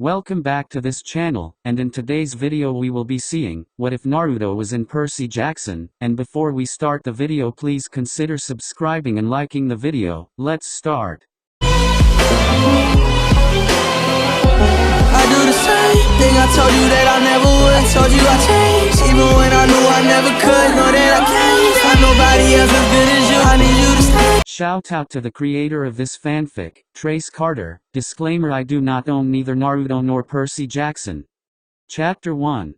Welcome back to this channel, and in today's video we will be seeing, what if Naruto was in Percy Jackson, and before we start the video please consider subscribing and liking the video. Let's start. I do the same thing I told you that I never would. Told you I changed, even when I knew I never could. Know that I can't find nobody else as good as you. I need you to stay. Shout out to the creator of this fanfic, Trace Carter. Disclaimer: I do not own neither Naruto nor Percy Jackson. Chapter 1.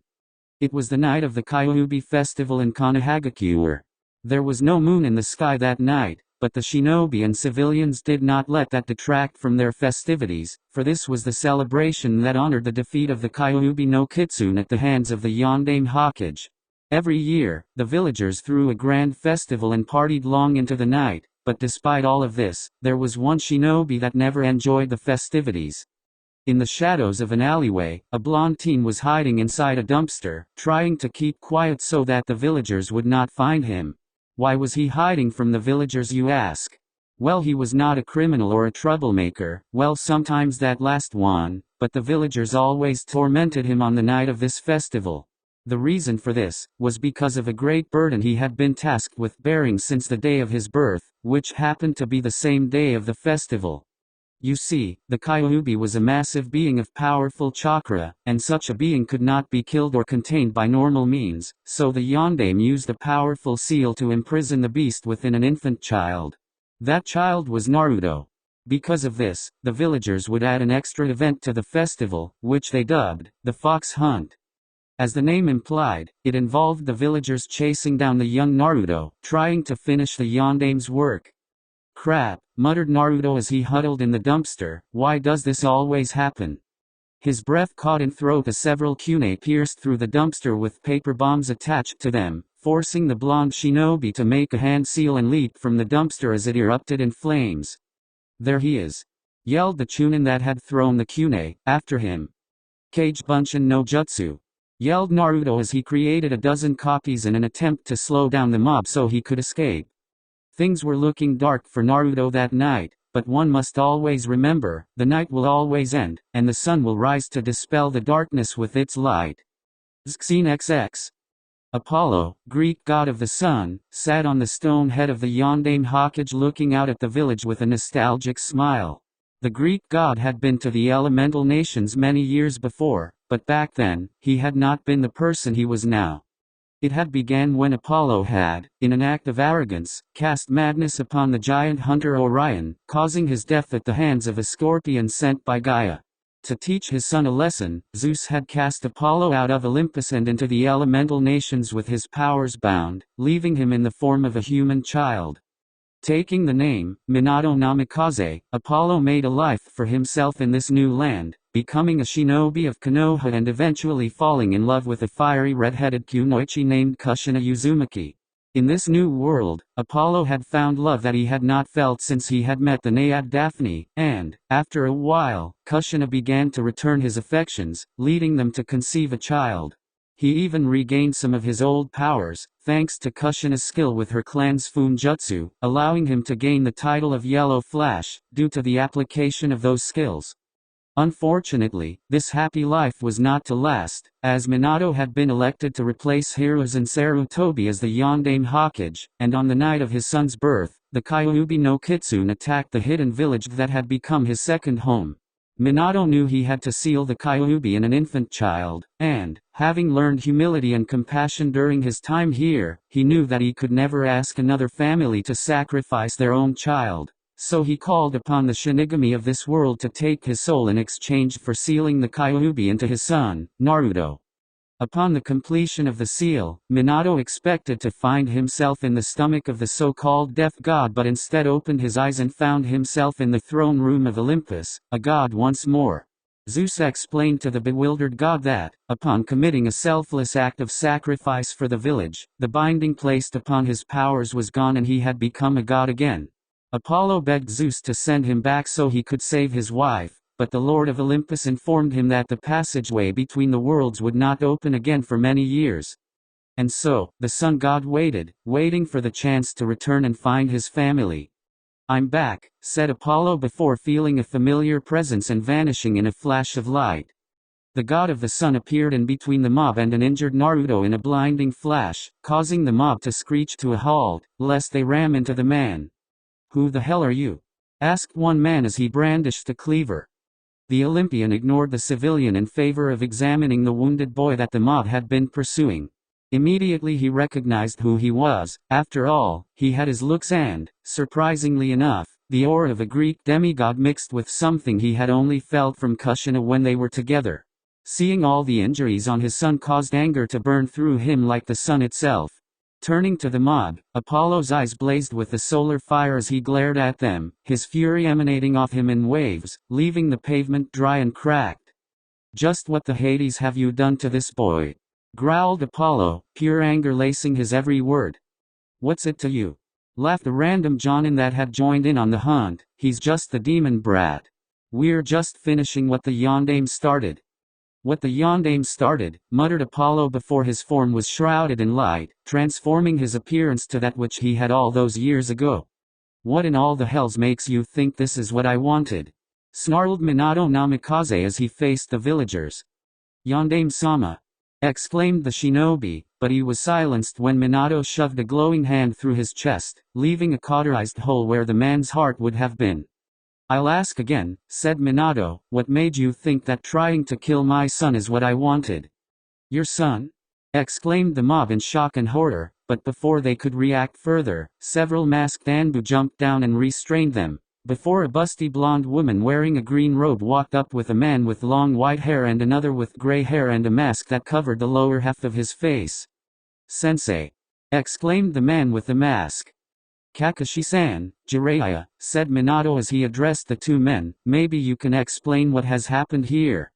It was the night of the Kyuubi festival in Konohagakure. There was no moon in the sky that night, but the shinobi and civilians did not let that detract from their festivities, for this was the celebration that honored the defeat of the Kyuubi no Kitsune at the hands of the Yondaime Hokage. Every year, the villagers threw a grand festival and partied long into the night, but despite all of this, there was one shinobi that never enjoyed the festivities. In the shadows of an alleyway, a blonde teen was hiding inside a dumpster, trying to keep quiet so that the villagers would not find him. Why was he hiding from the villagers, you ask? Well, he was not a criminal or a troublemaker, well, sometimes that last one, but the villagers always tormented him on the night of this festival. The reason for this was because of a great burden he had been tasked with bearing since the day of his birth, which happened to be the same day of the festival. You see, the Kyuubi was a massive being of powerful chakra, and such a being could not be killed or contained by normal means, so the Yondaime used a powerful seal to imprison the beast within an infant child. That child was Naruto. Because of this, the villagers would add an extra event to the festival, which they dubbed the Fox Hunt. As the name implied, it involved the villagers chasing down the young Naruto, trying to finish the Yondaime's work. Crap, muttered Naruto as he huddled in the dumpster, why does this always happen? His breath caught in throat as several kunai pierced through the dumpster with paper bombs attached to them, forcing the blonde shinobi to make a hand seal and leap from the dumpster as it erupted in flames. There he is! Yelled the chunin that had thrown the kunai after him. Kage Bunshin no Jutsu! Yelled Naruto as he created a dozen copies in an attempt to slow down the mob so he could escape. Things were looking dark for Naruto that night, but one must always remember, the night will always end, and the sun will rise to dispel the darkness with its light. Xene XX. Apollo, Greek god of the sun, sat on the stone head of the Yondaime Hokage looking out at the village with a nostalgic smile. The Greek god had been to the elemental nations many years before, but back then, he had not been the person he was now. It had began when Apollo had, in an act of arrogance, cast madness upon the giant hunter Orion, causing his death at the hands of a scorpion sent by Gaia. To teach his son a lesson, Zeus had cast Apollo out of Olympus and into the elemental nations with his powers bound, leaving him in the form of a human child. Taking the name, Minato Namikaze, Apollo made a life for himself in this new land, becoming a shinobi of Konoha and eventually falling in love with a fiery red-headed kunoichi named Kushina Uzumaki. In this new world, Apollo had found love that he had not felt since he had met the Naiad Daphne, and, after a while, Kushina began to return his affections, leading them to conceive a child. He even regained some of his old powers, thanks to Kushina's skill with her clan's Funjutsu, allowing him to gain the title of Yellow Flash, due to the application of those skills. Unfortunately, this happy life was not to last, as Minato had been elected to replace Hiruzen Sarutobi as the Yondaime Hokage, and on the night of his son's birth, the Kyuubi no Kitsune attacked the hidden village that had become his second home. Minato knew he had to seal the Kyuubi in an infant child, and, having learned humility and compassion during his time here, he knew that he could never ask another family to sacrifice their own child. So he called upon the Shinigami of this world to take his soul in exchange for sealing the Kyuubi into his son, Naruto. Upon the completion of the seal, Minato expected to find himself in the stomach of the so-called death god, but instead opened his eyes and found himself in the throne room of Olympus, a god once more. Zeus explained to the bewildered god that, upon committing a selfless act of sacrifice for the village, the binding placed upon his powers was gone and he had become a god again. Apollo begged Zeus to send him back so he could save his wife, but the Lord of Olympus informed him that the passageway between the worlds would not open again for many years. And so, the sun god waiting for the chance to return and find his family. I'm back, said Apollo before feeling a familiar presence and vanishing in a flash of light. The god of the sun appeared in between the mob and an injured Naruto in a blinding flash, causing the mob to screech to a halt, lest they ram into the man. "Who the hell are you?" asked one man as he brandished a cleaver. The Olympian ignored the civilian in favor of examining the wounded boy that the mob had been pursuing. Immediately he recognized who he was. After all, he had his looks and, surprisingly enough, the aura of a Greek demigod mixed with something he had only felt from Kushina when they were together. Seeing all the injuries on his son caused anger to burn through him like the sun itself. Turning to the mob, Apollo's eyes blazed with the solar fire as he glared at them, his fury emanating off him in waves, leaving the pavement dry and cracked. "Just what the Hades have you done to this boy?" growled Apollo, pure anger lacing his every word. "What's it to you?" laughed the random Jonin that had joined in on the hunt. "He's just the demon brat. We're just finishing what the Yondaime started." "What the Yondaime started," muttered Apollo before his form was shrouded in light, transforming his appearance to that which he had all those years ago. "What in all the hells makes you think this is what I wanted?" snarled Minato Namikaze as he faced the villagers. "Yondaime-sama!" exclaimed the shinobi, but he was silenced when Minato shoved a glowing hand through his chest, leaving a cauterized hole where the man's heart would have been. "I'll ask again," said Minato, "what made you think that trying to kill my son is what I wanted?" "Your son?" exclaimed the mob in shock and horror, but before they could react further, several masked Anbu jumped down and restrained them. Before a busty blonde woman wearing a green robe walked up with a man with long white hair and another with gray hair and a mask that covered the lower half of his face. "Sensei!" exclaimed the man with the mask. "Kakashi-san, Jiraiya," said Minato as he addressed the two men, "maybe you can explain what has happened here."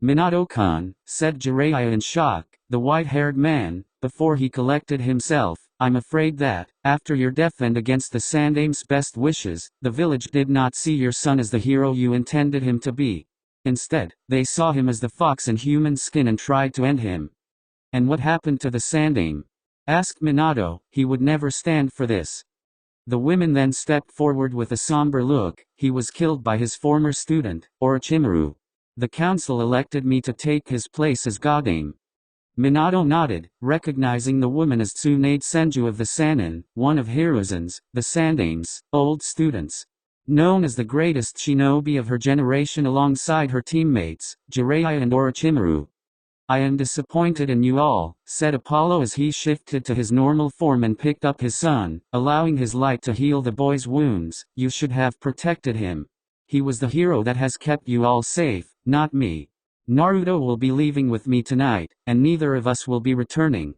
"Minato-kun," said Jiraiya in shock, the white-haired man, before he collected himself, "I'm afraid that, after your death and against the Sandaime's best wishes, the village did not see your son as the hero you intended him to be. Instead, they saw him as the fox in human skin and tried to end him." "And what happened to the Sandaime?" asked Minato. "He would never stand for this." The women then stepped forward with a somber look. "He was killed by his former student, Orochimaru. The council elected me to take his place as Godame." Minato nodded, recognizing the woman as Tsunade Senju of the Sannin, one of Hiruzen's, the Sandaime's, old students. Known as the greatest shinobi of her generation alongside her teammates, Jiraiya and Orochimaru. "I am disappointed in you all," said Apollo as he shifted to his normal form and picked up his son, allowing his light to heal the boy's wounds. "You should have protected him. He was the hero that has kept you all safe, not me. Naruto will be leaving with me tonight, and neither of us will be returning."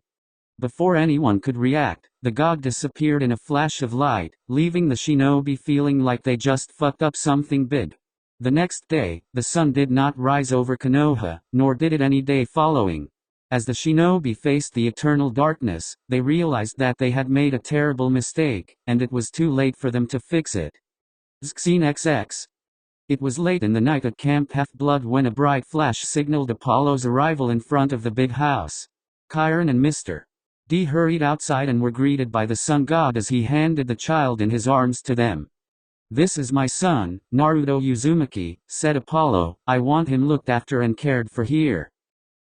Before anyone could react, the god disappeared in a flash of light, leaving the shinobi feeling like they just fucked up something big. The next day, the sun did not rise over Konoha, nor did it any day following. As the shinobi faced the eternal darkness, they realized that they had made a terrible mistake, and it was too late for them to fix it. Xene XX. It was late in the night at Camp Half-Blood when a bright flash signaled Apollo's arrival in front of the big house. Chiron and Mr. D hurried outside and were greeted by the sun god as he handed the child in his arms to them. "This is my son, Naruto Uzumaki," said Apollo. "I want him looked after and cared for here."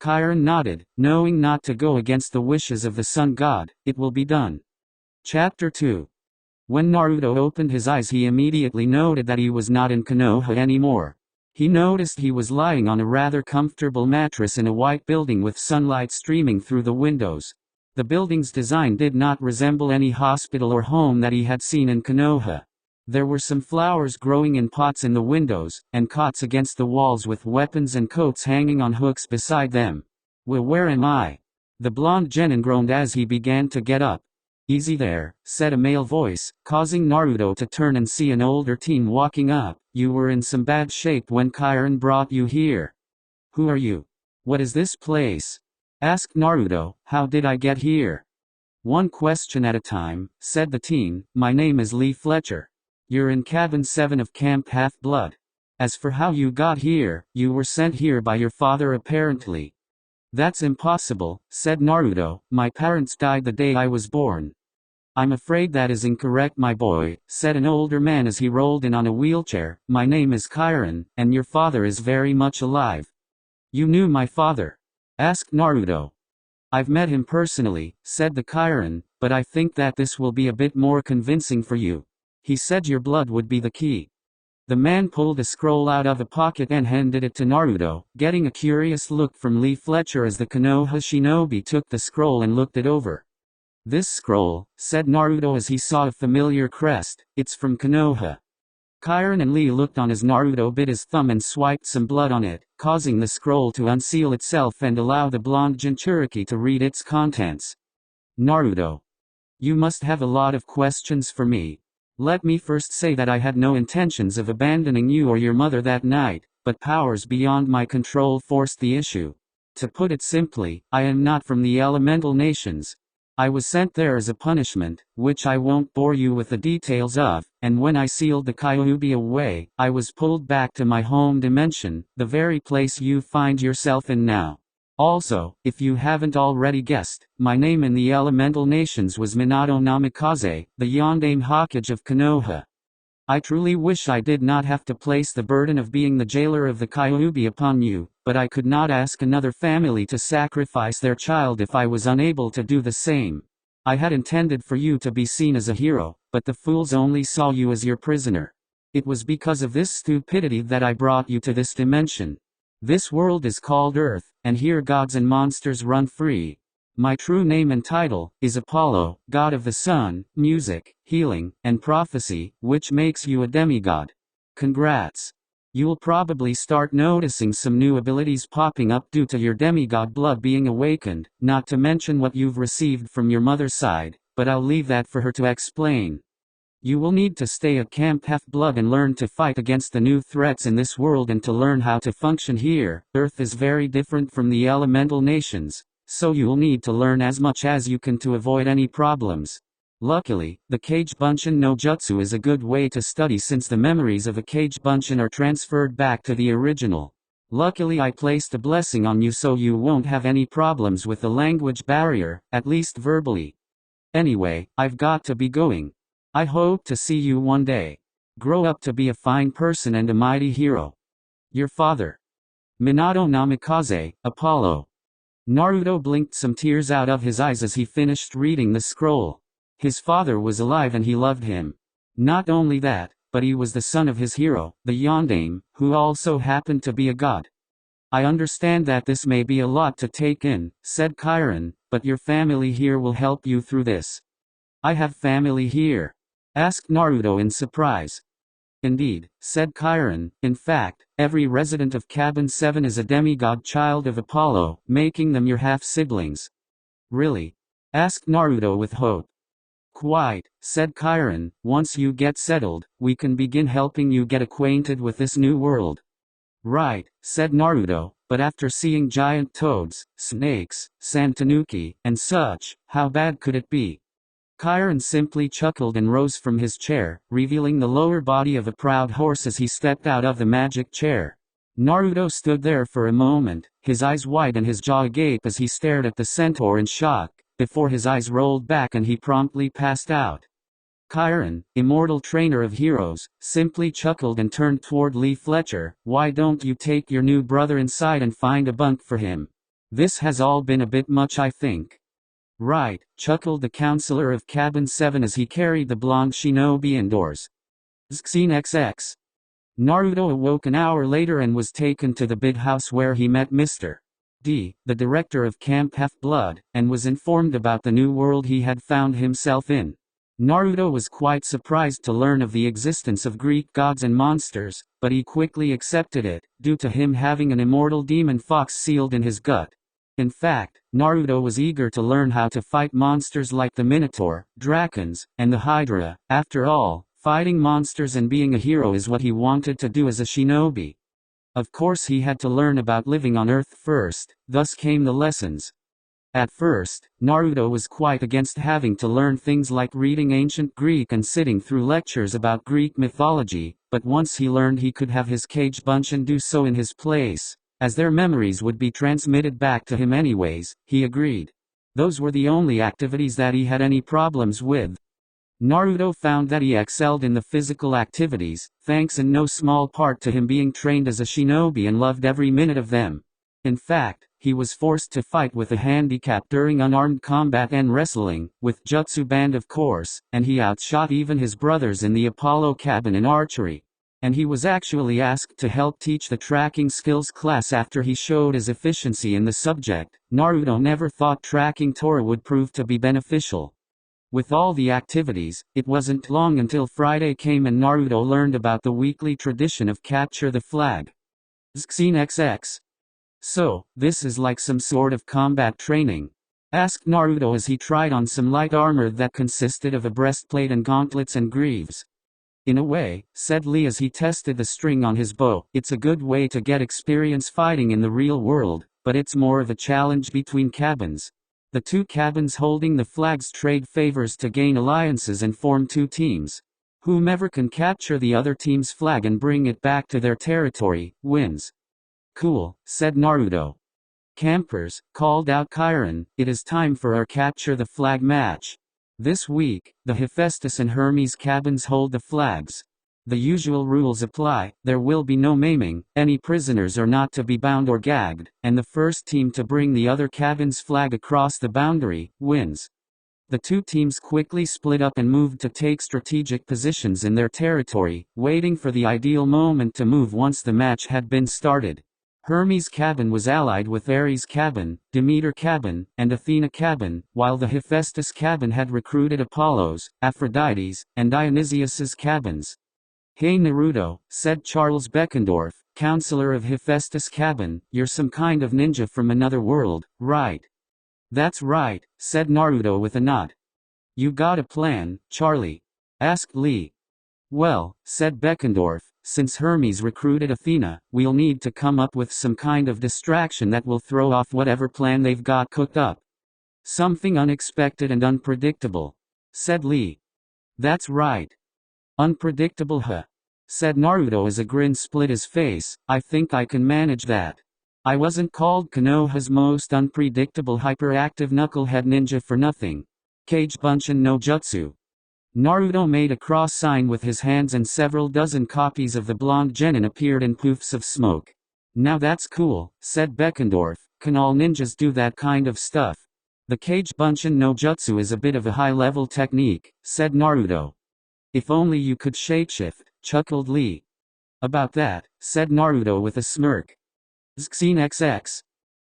Chiron nodded, knowing not to go against the wishes of the sun god. "It will be done." Chapter 2. When Naruto opened his eyes, he immediately noted that he was not in Konoha anymore. He noticed he was lying on a rather comfortable mattress in a white building with sunlight streaming through the windows. The building's design did not resemble any hospital or home that he had seen in Konoha. There were some flowers growing in pots in the windows, and cots against the walls with weapons and coats hanging on hooks beside them. "Well, where am I?" the blonde genin groaned as he began to get up. "Easy there," said a male voice, causing Naruto to turn and see an older teen walking up. "You were in some bad shape when Chiron brought you here." "Who are you? What is this place?" asked Naruto. "How did I get here?" "One question at a time," said the teen. "My name is Lee Fletcher. You're in cabin 7 of Camp Half-Blood. As for how you got here, you were sent here by your father apparently." "That's impossible," said Naruto. "My parents died the day I was born." I'm afraid that is incorrect, my boy, said an older man as he rolled in on a wheelchair. My name is Chiron, and your father is very much alive. You knew my father? Asked Naruto. I've met him personally, said the Chiron, but I think that this will be a bit more convincing for you. He said your blood would be the key. The man pulled a scroll out of a pocket and handed it to Naruto, getting a curious look from Lee Fletcher as the Konoha shinobi took the scroll and looked it over. This scroll, said Naruto as he saw a familiar crest, it's from Konoha. Chiron and Lee looked on as Naruto bit his thumb and swiped some blood on it, causing the scroll to unseal itself and allow the blonde Jinchuriki to read its contents. Naruto. You must have a lot of questions for me. Let me first say that I had no intentions of abandoning you or your mother that night, but powers beyond my control forced the issue. To put it simply, I am not from the elemental nations. I was sent there as a punishment, which I won't bore you with the details of, and when I sealed the Kyuubi away, I was pulled back to my home dimension, the very place you find yourself in now. Also, if you haven't already guessed, my name in the elemental nations was Minato Namikaze, the Yondaime Hokage of Konoha. I truly wish I did not have to place the burden of being the jailer of the Kyuubi upon you, but I could not ask another family to sacrifice their child if I was unable to do the same. I had intended for you to be seen as a hero, but the fools only saw you as your prisoner. It was because of this stupidity that I brought you to this dimension. This world is called Earth, and here gods and monsters run free. My true name and title is Apollo, god of the sun, music, healing, and prophecy, which makes you a demigod. Congrats. You'll probably start noticing some new abilities popping up due to your demigod blood being awakened, not to mention what you've received from your mother's side, but I'll leave that for her to explain. You will need to stay at Camp Half-Blood and learn to fight against the new threats in this world and to learn how to function here. Earth is very different from the elemental nations, so you'll need to learn as much as you can to avoid any problems. Luckily, the Kage Bunshin no Jutsu is a good way to study since the memories of a Kage Bunshin are transferred back to the original. Luckily I placed a blessing on you so you won't have any problems with the language barrier, at least verbally. Anyway, I've got to be going. I hope to see you one day. Grow up to be a fine person and a mighty hero. Your father. Minato Namikaze, Apollo. Naruto blinked some tears out of his eyes as he finished reading the scroll. His father was alive and he loved him. Not only that, but he was the son of his hero, the Yondaime, who also happened to be a god. I understand that this may be a lot to take in, said Chiron, but your family here will help you through this. I have family here? Asked Naruto in surprise. Indeed, said Chiron, in fact, every resident of Cabin 7 is a demigod child of Apollo, making them your half-siblings. Really? Asked Naruto with hope. Quite, said Chiron, once you get settled, we can begin helping you get acquainted with this new world. Right, said Naruto, but after seeing giant toads, snakes, sand tanuki, and such, how bad could it be? Chiron simply chuckled and rose from his chair, revealing the lower body of a proud horse as he stepped out of the magic chair. Naruto stood there for a moment, his eyes wide and his jaw agape as he stared at the centaur in shock, before his eyes rolled back and he promptly passed out. Chiron, immortal trainer of heroes, simply chuckled and turned toward Lee Fletcher. Why don't you take your new brother inside and find a bunk for him? This has all been a bit much, I think. Right, chuckled the counselor of Cabin 7 as he carried the blonde shinobi indoors. Scene XX. Naruto awoke an hour later and was taken to the big house where he met Mr. D, the director of Camp Half-Blood, and was informed about the new world he had found himself in. Naruto was quite surprised to learn of the existence of Greek gods and monsters, but he quickly accepted it, due to him having an immortal demon fox sealed in his gut. In fact, Naruto was eager to learn how to fight monsters like the Minotaur, Dracons, and the Hydra. After all, fighting monsters and being a hero is what he wanted to do as a shinobi. Of course he had to learn about living on Earth first, thus came the lessons. At first, Naruto was quite against having to learn things like reading ancient Greek and sitting through lectures about Greek mythology, but once he learned he could have his Kage Bunshin do so in his place, as their memories would be transmitted back to him anyways, he agreed. Those were the only activities that he had any problems with. Naruto found that he excelled in the physical activities, thanks in no small part to him being trained as a shinobi and loved every minute of them. In fact, he was forced to fight with a handicap during unarmed combat and wrestling, with jutsu banned of course, and he outshot even his brothers in the Apollo cabin in archery. And he was actually asked to help teach the tracking skills class after he showed his efficiency in the subject. Naruto never thought tracking Tora would prove to be beneficial. With all the activities, it wasn't long until Friday came and Naruto learned about the weekly tradition of capture the flag. Scene XX. So, this is like some sort of combat training? Asked Naruto as he tried on some light armor that consisted of a breastplate and gauntlets and greaves. In a way, said Lee as he tested the string on his bow, it's a good way to get experience fighting in the real world, but it's more of a challenge between cabins. The two cabins holding the flags trade favors to gain alliances and form two teams. Whomever can capture the other team's flag and bring it back to their territory, wins. Cool, said Naruto. Campers, called out Chiron, it is time for our capture the flag match. This week, the Hephaestus and Hermes cabins hold the flags. The usual rules apply, there will be no maiming, any prisoners are not to be bound or gagged, and the first team to bring the other cabin's flag across the boundary, wins. The two teams quickly split up and moved to take strategic positions in their territory, waiting for the ideal moment to move once the match had been started. Hermes' cabin was allied with Ares' cabin, Demeter cabin, and Athena cabin, while the Hephaestus cabin had recruited Apollo's, Aphrodite's, and Dionysius's cabins. Hey Naruto, said Charles Beckendorf, counselor of Hephaestus cabin, you're some kind of ninja from another world, right? That's right, said Naruto with a nod. You got a plan, Charlie? Asked Lee. Well, said Beckendorf, since Hermes recruited Athena, we'll need to come up with some kind of distraction that will throw off whatever plan they've got cooked up. Something unexpected and unpredictable, said Lee. That's right. Unpredictable, huh? Said Naruto as a grin split his face. I think I can manage that. I wasn't called Konoha's most unpredictable hyperactive knucklehead ninja for nothing. Kage Bunshin no Jutsu. Naruto made a cross sign with his hands and several dozen copies of the blonde genin appeared in poofs of smoke. Now that's cool, said Beckendorf, can all ninjas do that kind of stuff? The Kage Bunshin no Jutsu is a bit of a high-level technique, said Naruto. If only you could shapeshift, chuckled Lee. About that, said Naruto with a smirk. Scene XX.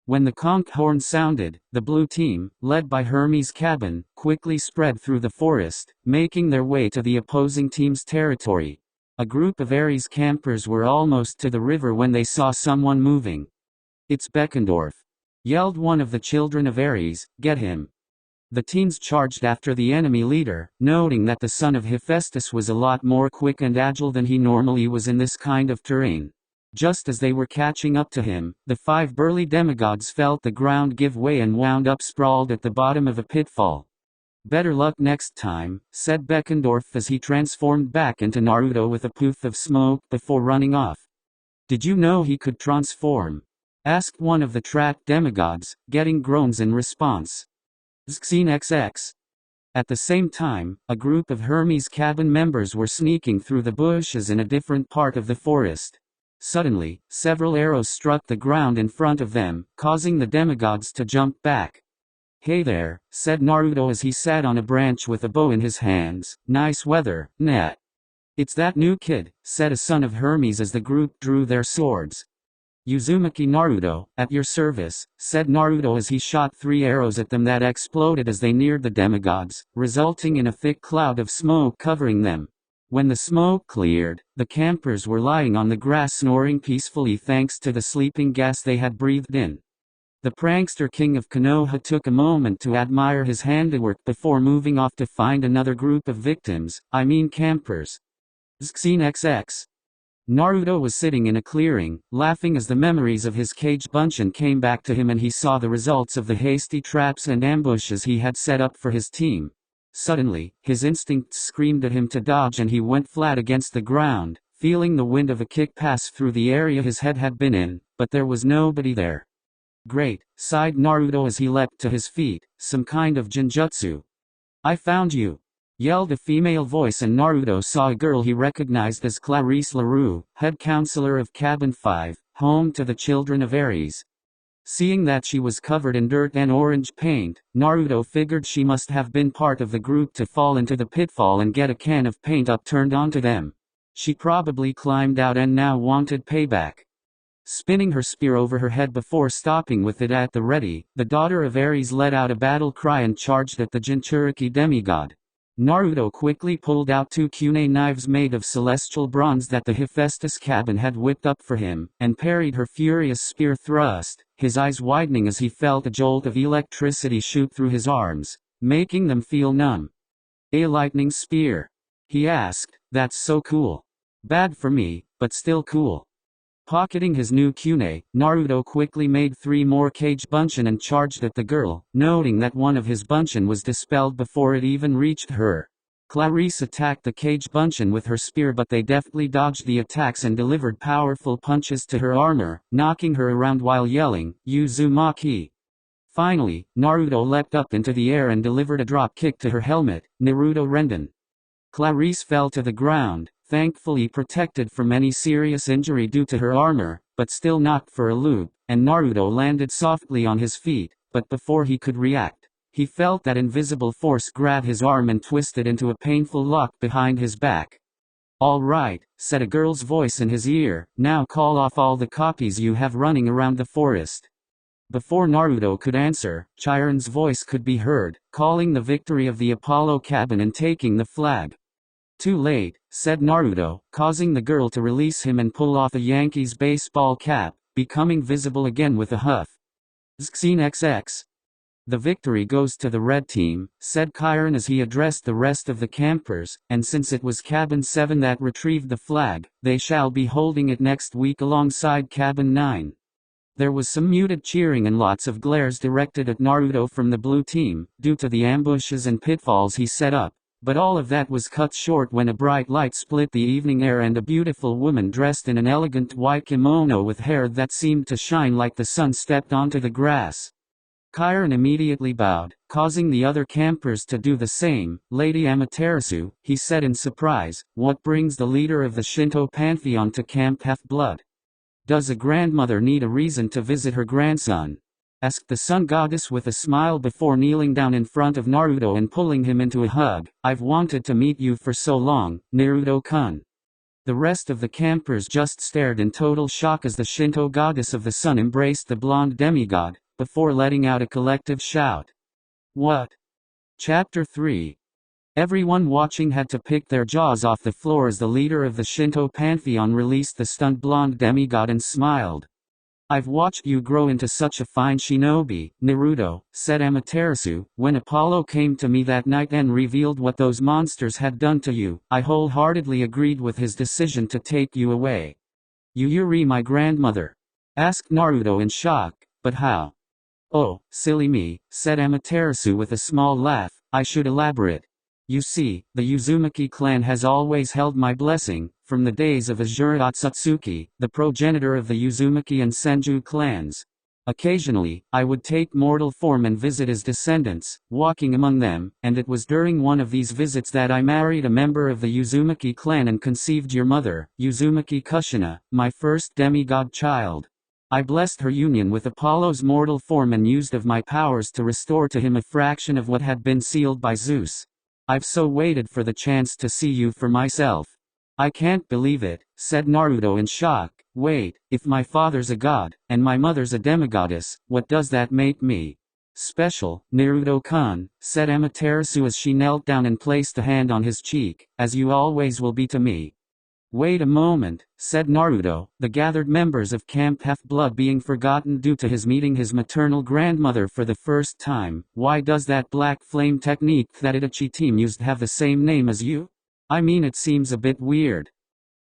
When the conch horn sounded, the blue team, led by Hermes' cabin, quickly spread through the forest, making their way to the opposing team's territory. A group of Ares campers were almost to the river when they saw someone moving. It's Beckendorf, yelled one of the children of Ares, get him. The teens charged after the enemy leader, noting that the son of Hephaestus was a lot more quick and agile than he normally was in this kind of terrain. Just as they were catching up to him, the 5 burly demigods felt the ground give way and wound up sprawled at the bottom of a pitfall. Better luck next time, said Beckendorf as he transformed back into Naruto with a poof of smoke before running off. Did you know he could transform? Asked one of the trapped demigods, getting groans in response. Scene XX. At the same time, a group of Hermes' cabin members were sneaking through the bushes in a different part of the forest. Suddenly, several arrows struck the ground in front of them, causing the demigods to jump back. Hey there, said Naruto as he sat on a branch with a bow in his hands. Nice weather, nah. It's that new kid, said a son of Hermes as the group drew their swords. Uzumaki Naruto, at your service, said Naruto as he shot 3 arrows at them that exploded as they neared the demigods, resulting in a thick cloud of smoke covering them. When the smoke cleared, the campers were lying on the grass snoring peacefully thanks to the sleeping gas they had breathed in. The prankster king of Konoha took a moment to admire his handiwork before moving off to find another group of victims, campers. Scene XX. Naruto was sitting in a clearing, laughing as the memories of his Kage Bunshin came back to him and he saw the results of the hasty traps and ambushes he had set up for his team. Suddenly, his instincts screamed at him to dodge and he went flat against the ground, feeling the wind of a kick pass through the area his head had been in, but there was nobody there. Great, sighed Naruto as he leapt to his feet, some kind of genjutsu. I found you! Yelled a female voice, and Naruto saw a girl he recognized as Clarice LaRue, head counselor of Cabin 5, home to the children of Ares. Seeing that she was covered in dirt and orange paint, Naruto figured she must have been part of the group to fall into the pitfall and get a can of paint upturned onto them. She probably climbed out and now wanted payback. Spinning her spear over her head before stopping with it at the ready, the daughter of Ares let out a battle cry and charged at the Jinchuriki demigod. Naruto quickly pulled out 2 kunai knives made of celestial bronze that the Hephaestus cabin had whipped up for him, and parried her furious spear thrust, his eyes widening as he felt a jolt of electricity shoot through his arms, making them feel numb. "A lightning spear?" he asked. "That's so cool. Bad for me, but still cool." Pocketing his new kunai, Naruto quickly made 3 more kage bunshin and charged at the girl, noting that one of his bunshin was dispelled before it even reached her. Clarice attacked the kage bunshin with her spear, but they deftly dodged the attacks and delivered powerful punches to her armor, knocking her around while yelling, "Uzumaki!" Finally, Naruto leapt up into the air and delivered a drop kick to her helmet, Naruto Renden. Clarice fell to the ground, thankfully protected from any serious injury due to her armor, but still knocked for a loop, and Naruto landed softly on his feet, but before he could react, he felt that invisible force grab his arm and twist it into a painful lock behind his back. "All right," said a girl's voice in his ear, "now call off all the copies you have running around the forest." Before Naruto could answer, Chiron's voice could be heard, calling the victory of the Apollo cabin and taking the flag. "Too late," said Naruto, causing the girl to release him and pull off a Yankees baseball cap, becoming visible again with a huff. "Xxine XX. The victory goes to the red team," said Chiron as he addressed the rest of the campers, "and since it was Cabin 7 that retrieved the flag, they shall be holding it next week alongside Cabin 9. There was some muted cheering and lots of glares directed at Naruto from the blue team, due to the ambushes and pitfalls he set up. But all of that was cut short when a bright light split the evening air and a beautiful woman dressed in an elegant white kimono with hair that seemed to shine like the sun stepped onto the grass. Chiron immediately bowed, causing the other campers to do the same. "Lady Amaterasu," he said in surprise, "what brings the leader of the Shinto pantheon to Camp Half-Blood? Does a grandmother need a reason to visit her grandson?" asked the sun goddess with a smile before kneeling down in front of Naruto and pulling him into a hug. "I've wanted to meet you for so long, Naruto-kun." The rest of the campers just stared in total shock as the Shinto goddess of the sun embraced the blonde demigod, before letting out a collective shout. "What?" Chapter 3. Everyone watching had to pick their jaws off the floor as the leader of the Shinto pantheon released the stunned blonde demigod and smiled. "I've watched you grow into such a fine shinobi, Naruto," said Amaterasu. "When Apollo came to me that night and revealed what those monsters had done to you, I wholeheartedly agreed with his decision to take you away." "Yuri, my grandmother?" asked Naruto in shock. "But how?" "Oh, silly me," said Amaterasu with a small laugh, "I should elaborate. You see, the Uzumaki clan has always held my blessing, from the days of Azure Otsutsuki, the progenitor of the Uzumaki and Senju clans. Occasionally, I would take mortal form and visit his descendants, walking among them, and it was during one of these visits that I married a member of the Uzumaki clan and conceived your mother, Uzumaki Kushina, my first demigod child. I blessed her union with Apollo's mortal form and used of my powers to restore to him a fraction of what had been sealed by Zeus. I've so waited for the chance to see you for myself." "I can't believe it," said Naruto in shock. "Wait, if my father's a god, and my mother's a demigoddess, what does that make me?" "Special, Naruto-kun," said Amaterasu as she knelt down and placed a hand on his cheek, "as you always will be to me." "Wait a moment," said Naruto, the gathered members of Camp Half-Blood being forgotten due to his meeting his maternal grandmother for the first time. "Why does that black flame technique that Itachi team used have the same name as you? I mean, it seems a bit weird."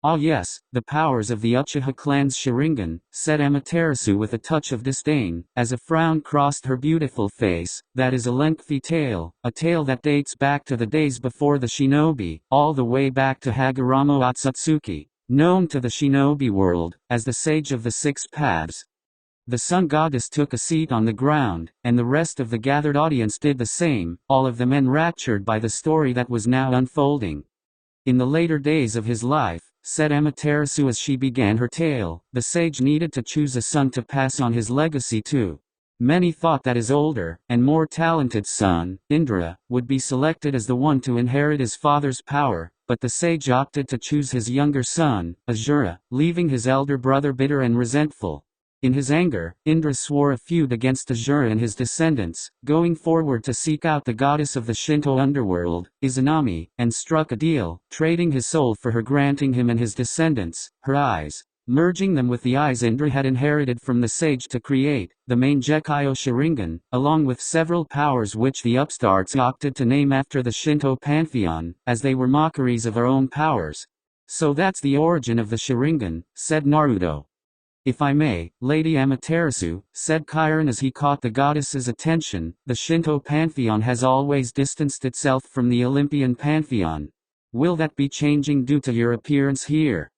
"Ah yes, the powers of the Uchiha clan's Sharingan," said Amaterasu with a touch of disdain, as a frown crossed her beautiful face. "That is a lengthy tale, a tale that dates back to the days before the shinobi, all the way back to Hagoromo Otsutsuki, known to the shinobi world as the Sage of the Six Paths." The sun goddess took a seat on the ground, and the rest of the gathered audience did the same, all of them enraptured by the story that was now unfolding. In the later days of his life, said Amaterasu as she began her tale, the sage needed to choose a son to pass on his legacy to. Many thought that his older, and more talented son, Indra, would be selected as the one to inherit his father's power, but the sage opted to choose his younger son, Asura, leaving his elder brother bitter and resentful. In his anger, Indra swore a feud against Asura and his descendants, going forward to seek out the goddess of the Shinto underworld, Izanami, and struck a deal, trading his soul for her, granting him and his descendants her eyes, merging them with the eyes Indra had inherited from the sage to create the main Gekyo Sharingan, along with several powers which the upstarts opted to name after the Shinto pantheon, as they were mockeries of our own powers. So that's the origin of the Sharingan, said Naruto. If I may, Lady Amaterasu, said Chiron as he caught the goddess's attention, the Shinto pantheon has always distanced itself from the Olympian pantheon. Will that be changing due to your appearance here?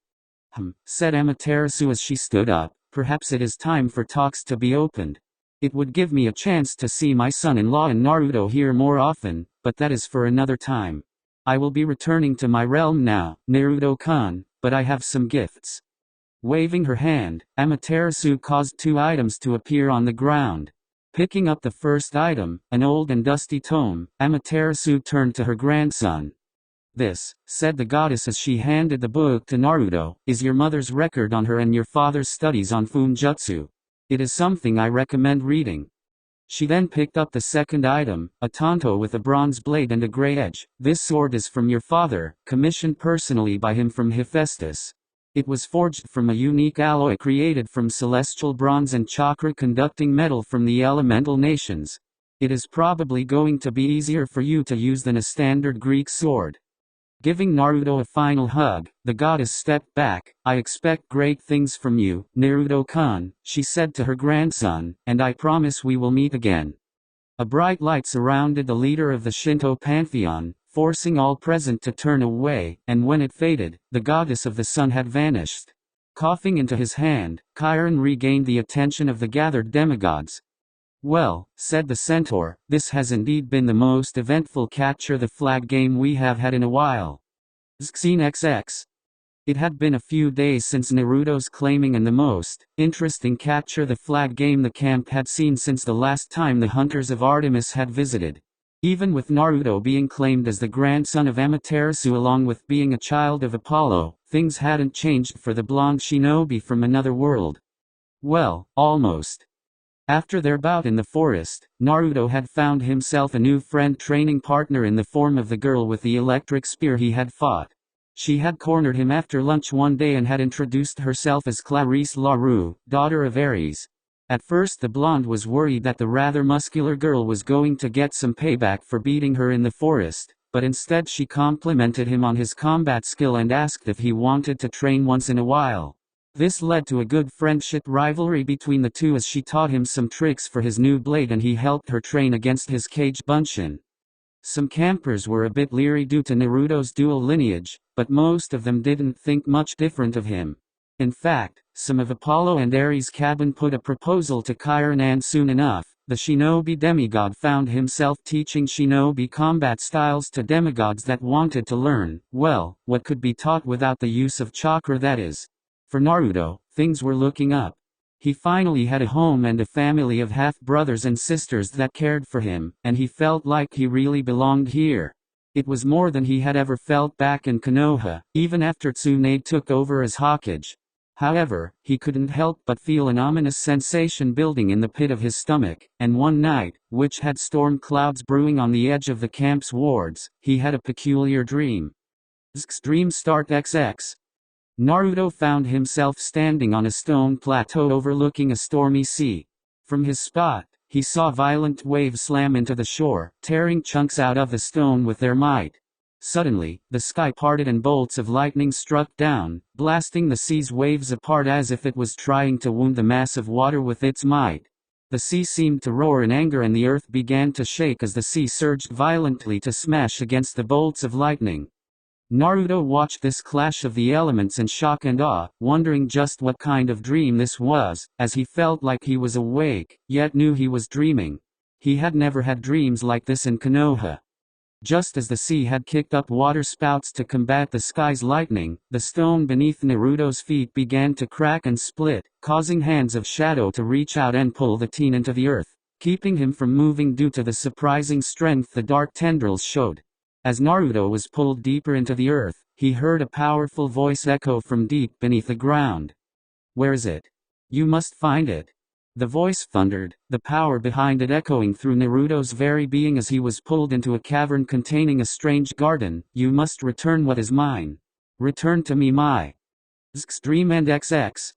Said Amaterasu as she stood up, perhaps it is time for talks to be opened. It would give me a chance to see my son-in-law and Naruto here more often, but that is for another time. I will be returning to my realm now, Naruto-kun, but I have some gifts. Waving her hand, Amaterasu caused 2 items to appear on the ground. Picking up the first item, an old and dusty tome, Amaterasu turned to her grandson. This, said the goddess as she handed the book to Naruto, is your mother's record on her and your father's studies on Funjutsu. It is something I recommend reading. She then picked up the second item, a tanto with a bronze blade and a gray edge. This sword is from your father, commissioned personally by him from Hephaestus. It was forged from a unique alloy created from celestial bronze and chakra-conducting metal from the elemental nations. It is probably going to be easier for you to use than a standard Greek sword. Giving Naruto a final hug, the goddess stepped back. I expect great things from you, Naruto-kun, she said to her grandson, and I promise we will meet again. A bright light surrounded the leader of the Shinto pantheon, forcing all present to turn away, and when it faded, the goddess of the sun had vanished. Coughing into his hand, Chiron regained the attention of the gathered demigods. Well, said the centaur, this has indeed been the most eventful capture the flag game we have had in a while. Xene XX. It had been a few days since Naruto's claiming and the most interesting capture the flag game the camp had seen since the last time the hunters of Artemis had visited. Even with Naruto being claimed as the grandson of Amaterasu along with being a child of Apollo, things hadn't changed for the blonde shinobi from another world. Well, almost. After their bout in the forest, Naruto had found himself a new friend training partner in the form of the girl with the electric spear he had fought. She had cornered him after lunch one day and had introduced herself as Clarice LaRue, daughter of Ares. At first the blonde was worried that the rather muscular girl was going to get some payback for beating her in the forest, but instead she complimented him on his combat skill and asked if he wanted to train once in a while. This led to a good friendship rivalry between the two as she taught him some tricks for his new blade and he helped her train against his cage bunshin. Some campers were a bit leery due to Naruto's dual lineage, but most of them didn't think much different of him. In fact, some of Apollo and Ares' cabin put a proposal to Chiron and soon enough, the shinobi demigod found himself teaching shinobi combat styles to demigods that wanted to learn, well, what could be taught without the use of chakra that is. For Naruto, things were looking up. He finally had a home and a family of half-brothers and sisters that cared for him, and he felt like he really belonged here. It was more than he had ever felt back in Konoha, even after Tsunade took over as Hokage. However, he couldn't help but feel an ominous sensation building in the pit of his stomach, and one night, which had storm clouds brewing on the edge of the camp's wards, he had a peculiar dream. Dream Start XX. Naruto found himself standing on a stone plateau overlooking a stormy sea. From his spot, he saw violent waves slam into the shore, tearing chunks out of the stone with their might. Suddenly, the sky parted and bolts of lightning struck down, blasting the sea's waves apart as if it was trying to wound the mass of water with its might. The sea seemed to roar in anger and the earth began to shake as the sea surged violently to smash against the bolts of lightning. Naruto watched this clash of the elements in shock and awe, wondering just what kind of dream this was, as he felt like he was awake, yet knew he was dreaming. He had never had dreams like this in Konoha. Just as the sea had kicked up water spouts to combat the sky's lightning, the stone beneath Naruto's feet began to crack and split, causing hands of shadow to reach out and pull the teen into the earth, keeping him from moving due to the surprising strength the dark tendrils showed. As Naruto was pulled deeper into the earth, he heard a powerful voice echo from deep beneath the ground. "Where is it? You must find it." The voice thundered, the power behind it echoing through Naruto's very being as he was pulled into a cavern containing a strange garden. "You must return what is mine. Return to me my Dream and XX.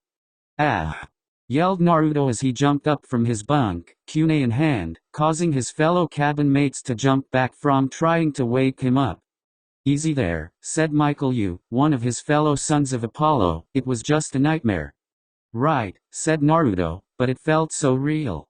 Ah!" yelled Naruto as he jumped up from his bunk, kunai in hand, causing his fellow cabin mates to jump back from trying to wake him up. "Easy there," said Michael Yu, one of his fellow sons of Apollo, "it was just a nightmare." "Right," said Naruto, "but it felt so real."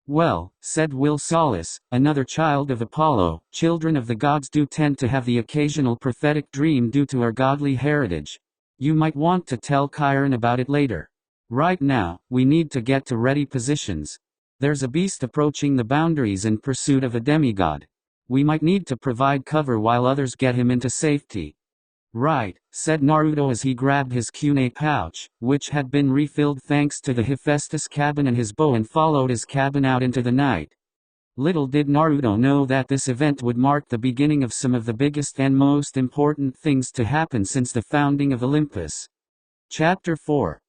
"Well," said Will Solace, another child of Apollo, "children of the gods do tend to have the occasional prophetic dream due to our godly heritage. You might want to tell Chiron about it later. Right now, we need to get to ready positions. There's a beast approaching the boundaries in pursuit of a demigod. We might need to provide cover while others get him into safety." "Right," said Naruto as he grabbed his kunai pouch, which had been refilled thanks to the Hephaestus cabin and his bow, and followed his cabin out into the night. Little did Naruto know that this event would mark the beginning of some of the biggest and most important things to happen since the founding of Olympus. Chapter 4.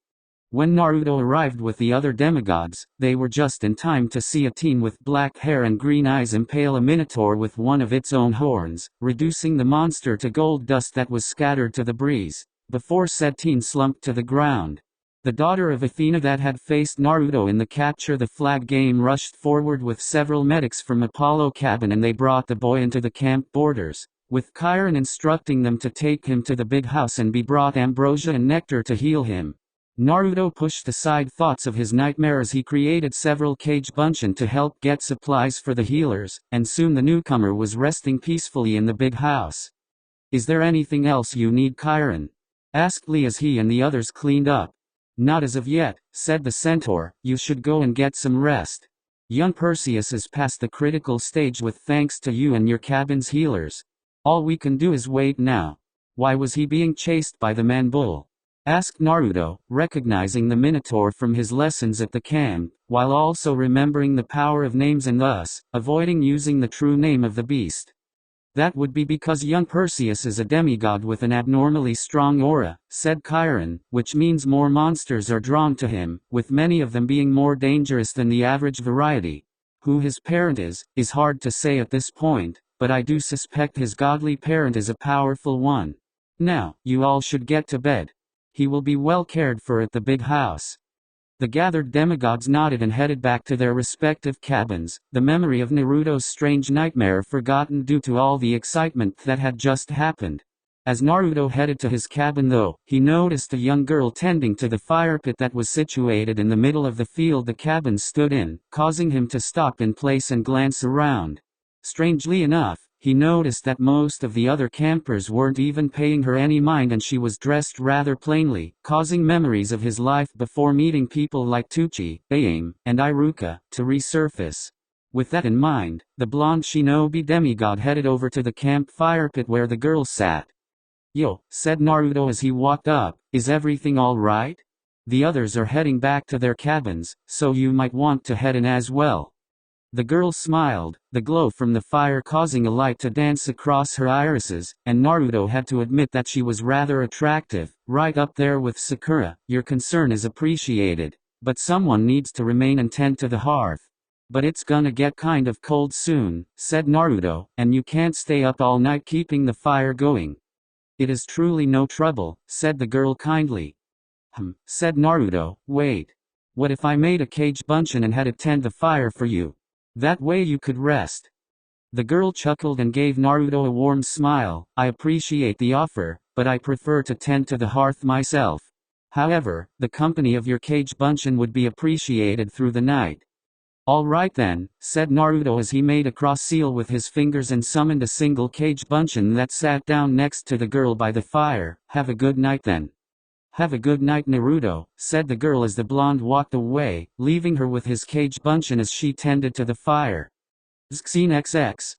When Naruto arrived with the other demigods, they were just in time to see a teen with black hair and green eyes impale a minotaur with one of its own horns, reducing the monster to gold dust that was scattered to the breeze, before said teen slumped to the ground. The daughter of Athena that had faced Naruto in the capture the flag game rushed forward with several medics from Apollo cabin, and they brought the boy into the camp borders, with Chiron instructing them to take him to the big house and be brought ambrosia and nectar to heal him. Naruto pushed aside thoughts of his nightmare as he created several kage bunshin to help get supplies for the healers, and soon the newcomer was resting peacefully in the big house. "Is there anything else you need, Chiron?" asked Lee as he and the others cleaned up. "Not as of yet," said the centaur, "you should go and get some rest. Young Perseus is past the critical stage with thanks to you and your cabin's healers. All we can do is wait now." "Why was he being chased by the man bull?" asked Naruto, recognizing the Minotaur from his lessons at the camp, while also remembering the power of names and thus, avoiding using the true name of the beast. "That would be because young Perseus is a demigod with an abnormally strong aura," said Chiron, "which means more monsters are drawn to him, with many of them being more dangerous than the average variety. Who his parent is hard to say at this point, but I do suspect his godly parent is a powerful one. Now, you all should get to bed. He will be well cared for at the big house." The gathered demigods nodded and headed back to their respective cabins, the memory of Naruto's strange nightmare forgotten due to all the excitement that had just happened. As Naruto headed to his cabin though, he noticed a young girl tending to the fire pit that was situated in the middle of the field the cabin stood in, causing him to stop in place and glance around. Strangely enough, he noticed that most of the other campers weren't even paying her any mind, and she was dressed rather plainly, causing memories of his life before meeting people like Tucci, Aim, and Iruka, to resurface. With that in mind, the blonde shinobi demigod headed over to the campfire pit where the girl sat. "Yo," said Naruto as he walked up, "is everything alright? The others are heading back to their cabins, so you might want to head in as well." The girl smiled, the glow from the fire causing a light to dance across her irises, and Naruto had to admit that she was rather attractive, right up there with Sakura. "Your concern is appreciated, but someone needs to remain and tend to the hearth. But it's gonna get kind of cold soon," said Naruto, "and you can't stay up all night keeping the fire going." "It is truly no trouble," said the girl kindly. Said Naruto, "Wait. What if I made a kage bunshin and had it tend the fire for you? That way you could rest." The girl chuckled and gave Naruto a warm smile. "I appreciate the offer, but I prefer to tend to the hearth myself. However, the company of your kage bunshin would be appreciated through the night." All right then, said Naruto as he made a cross seal with his fingers and summoned a single cage bunshin that sat down next to the girl by the fire. Have a good night then. Have a good night, Naruto, said the girl as the blonde walked away, leaving her with his cage bunshin as she tended to the fire. Scene XX.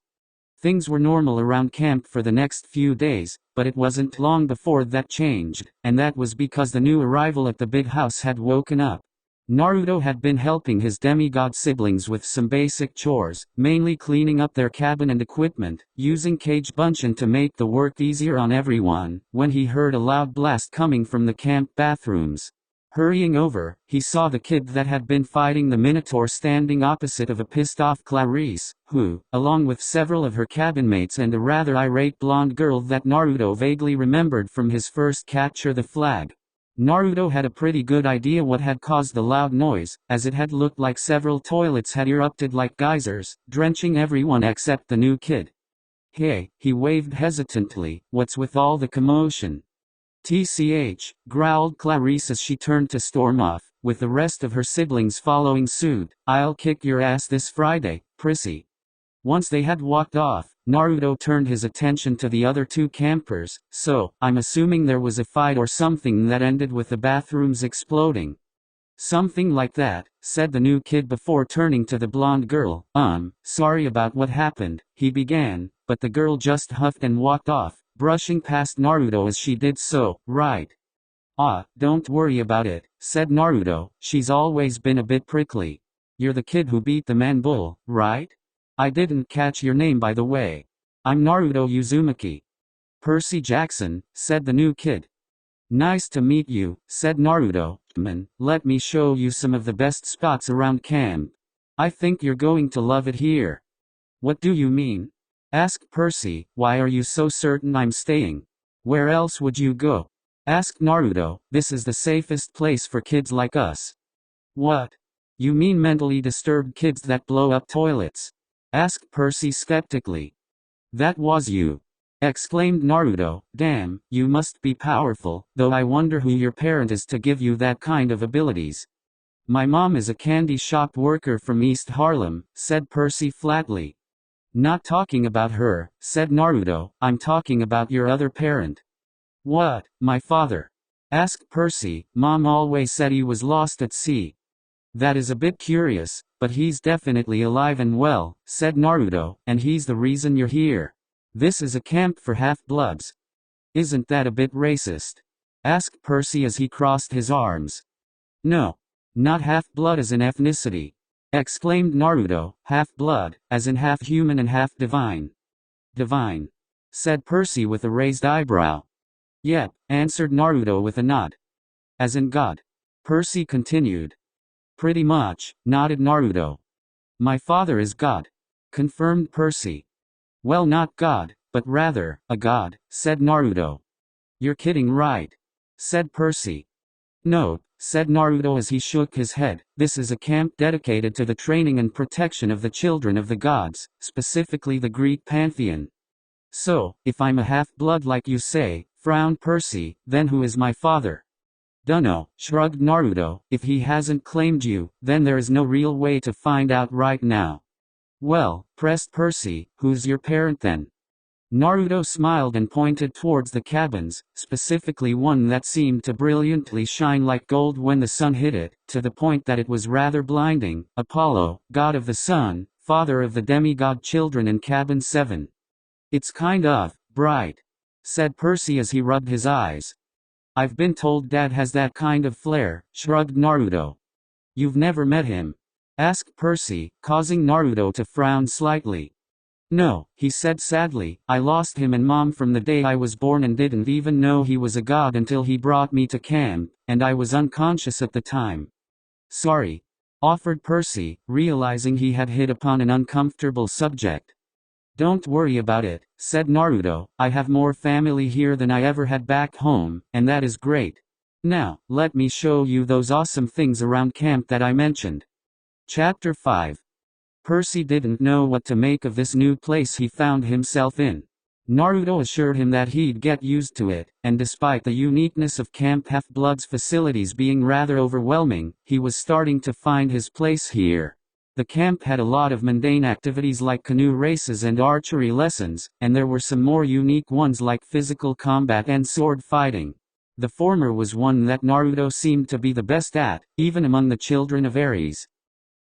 Things were normal around camp for the next few days, but it wasn't long before that changed, and that was because the new arrival at the big house had woken up. Naruto had been helping his demigod siblings with some basic chores, mainly cleaning up their cabin and equipment, using cage bunshin to make the work easier on everyone, when he heard a loud blast coming from the camp bathrooms. Hurrying over, he saw the kid that had been fighting the Minotaur standing opposite of a pissed-off Clarice, who, along with several of her cabin mates and a rather irate blonde girl that Naruto vaguely remembered from his first Capture the Flag. Naruto had a pretty good idea what had caused the loud noise, as it had looked like several toilets had erupted like geysers, drenching everyone except the new kid. Hey, he waved hesitantly, what's with all the commotion? TCH, growled Clarice as she turned to storm off, with the rest of her siblings following suit. I'll kick your ass this Friday, Percy. Once they had walked off, Naruto turned his attention to the other two campers. So, I'm assuming there was a fight or something that ended with the bathrooms exploding. Something like that, said the new kid before turning to the blonde girl. Sorry about what happened, he began, but the girl just huffed and walked off, brushing past Naruto as she did so. Right. Don't worry about it, said Naruto, she's always been a bit prickly. You're the kid who beat the man bull, right? I didn't catch your name by the way. I'm Naruto Uzumaki. Percy Jackson, said the new kid. Nice to meet you, said Naruto. Man, let me show you some of the best spots around camp. I think you're going to love it here. What do you mean? Asked Percy. Why are you so certain I'm staying? Where else would you go? Asked Naruto. This is the safest place for kids like us. What? You mean mentally disturbed kids that blow up toilets? Asked Percy skeptically. That was you. Exclaimed Naruto. Damn, you must be powerful, though I wonder who your parent is to give you that kind of abilities. My mom is a candy shop worker from East Harlem, said Percy flatly. Not talking about her, said Naruto, I'm talking about your other parent. What, my father? Asked Percy. Mom always said he was lost at sea. That is a bit curious, but he's definitely alive and well, said Naruto, and he's the reason you're here. This is a camp for half-bloods. Isn't that a bit racist? Asked Percy as he crossed his arms. No. Not half-blood as an ethnicity. Exclaimed Naruto. Half-blood, as in half-human and half-divine. Divine. Said Percy with a raised eyebrow. Yep, answered Naruto with a nod. As in God. Percy continued. Pretty much, nodded Naruto. My father is God. Confirmed Percy. Well, not God, but rather, a god, said Naruto. You're kidding, right? Said Percy. No, said Naruto as he shook his head. This is a camp dedicated to the training and protection of the children of the gods, specifically the Greek pantheon. So, if I'm a half-blood like you say, frowned Percy, then who is my father? Dunno, shrugged Naruto. If he hasn't claimed you, then there is no real way to find out right now. Well, pressed Percy, who's your parent then? Naruto smiled and pointed towards the cabins, specifically one that seemed to brilliantly shine like gold when the sun hit it, to the point that it was rather blinding. Apollo, god of the sun, father of the demigod children in cabin 7. It's kind of bright, said Percy as he rubbed his eyes. I've been told Dad has that kind of flair, shrugged Naruto. You've never met him? Asked Percy, causing Naruto to frown slightly. No, he said sadly, I lost him and Mom from the day I was born and didn't even know he was a god until he brought me to camp, and I was unconscious at the time. Sorry, offered Percy, realizing he had hit upon an uncomfortable subject. Don't worry about it, said Naruto, I have more family here than I ever had back home, and that is great. Now, let me show you those awesome things around camp that I mentioned. Chapter 5. Percy didn't know what to make of this new place he found himself in. Naruto assured him that he'd get used to it, and despite the uniqueness of Camp Half-Blood's facilities being rather overwhelming, he was starting to find his place here. The camp had a lot of mundane activities like canoe races and archery lessons, and there were some more unique ones like physical combat and sword fighting. The former was one that Naruto seemed to be the best at, even among the children of Ares.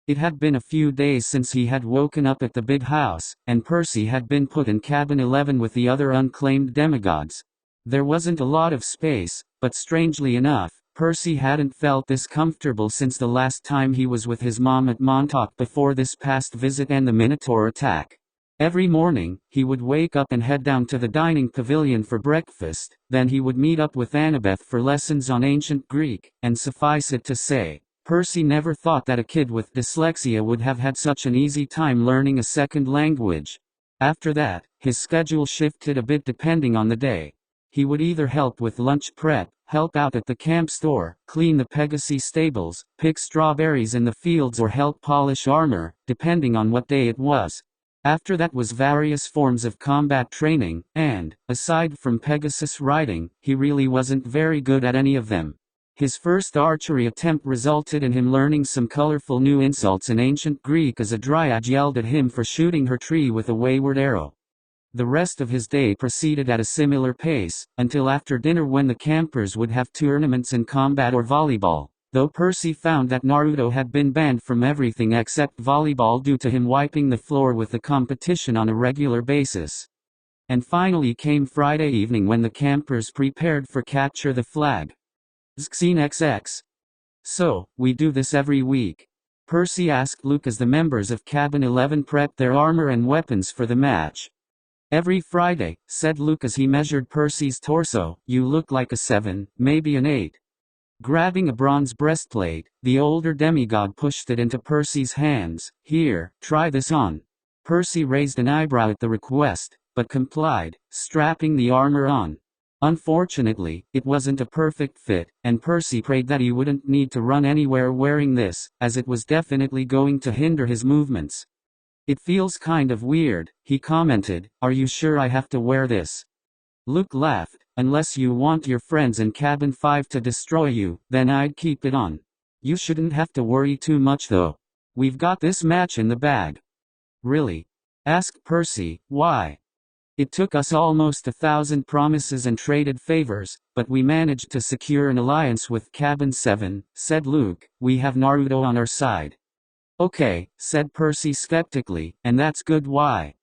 It had been a few days since he had woken up at the big house, and Percy had been put in cabin 11 with the other unclaimed demigods. There wasn't a lot of space, but strangely enough, Percy hadn't felt this comfortable since the last time he was with his mom at Montauk before this past visit and the Minotaur attack. Every morning, he would wake up and head down to the dining pavilion for breakfast, then he would meet up with Annabeth for lessons on ancient Greek, and suffice it to say, Percy never thought that a kid with dyslexia would have had such an easy time learning a second language. After that, his schedule shifted a bit depending on the day. He would either help with lunch prep, help out at the camp store, clean the Pegasus stables, pick strawberries in the fields or help polish armor, depending on what day it was. After that was various forms of combat training, and, aside from Pegasus riding, he really wasn't very good at any of them. His first archery attempt resulted in him learning some colorful new insults in ancient Greek as a dryad yelled at him for shooting her tree with a wayward arrow. The rest of his day proceeded at a similar pace, until after dinner when the campers would have tournaments in combat or volleyball, though Percy found that Naruto had been banned from everything except volleyball due to him wiping the floor with the competition on a regular basis. And finally came Friday evening when the campers prepared for Capture the Flag. Scene XX. So, we do this every week? Percy asked Luke as the members of Cabin 11 prepped their armor and weapons for the match. Every Friday, said Luke as he measured Percy's torso. You look like a 7, maybe an 8. Grabbing a bronze breastplate, the older demigod pushed it into Percy's hands. Here, try this on. Percy raised an eyebrow at the request, but complied, strapping the armor on. Unfortunately, it wasn't a perfect fit, and Percy prayed that he wouldn't need to run anywhere wearing this, as it was definitely going to hinder his movements. It feels kind of weird, he commented. Are you sure I have to wear this? Luke laughed. Unless you want your friends in Cabin 5 to destroy you, then I'd keep it on. You shouldn't have to worry too much though. We've got this match in the bag. Really? Asked Percy. Why? It took us almost 1,000 promises and traded favors, but we managed to secure an alliance with Cabin 7, said Luke. We have Naruto on our side. Okay, said Percy skeptically, and that's good. Why?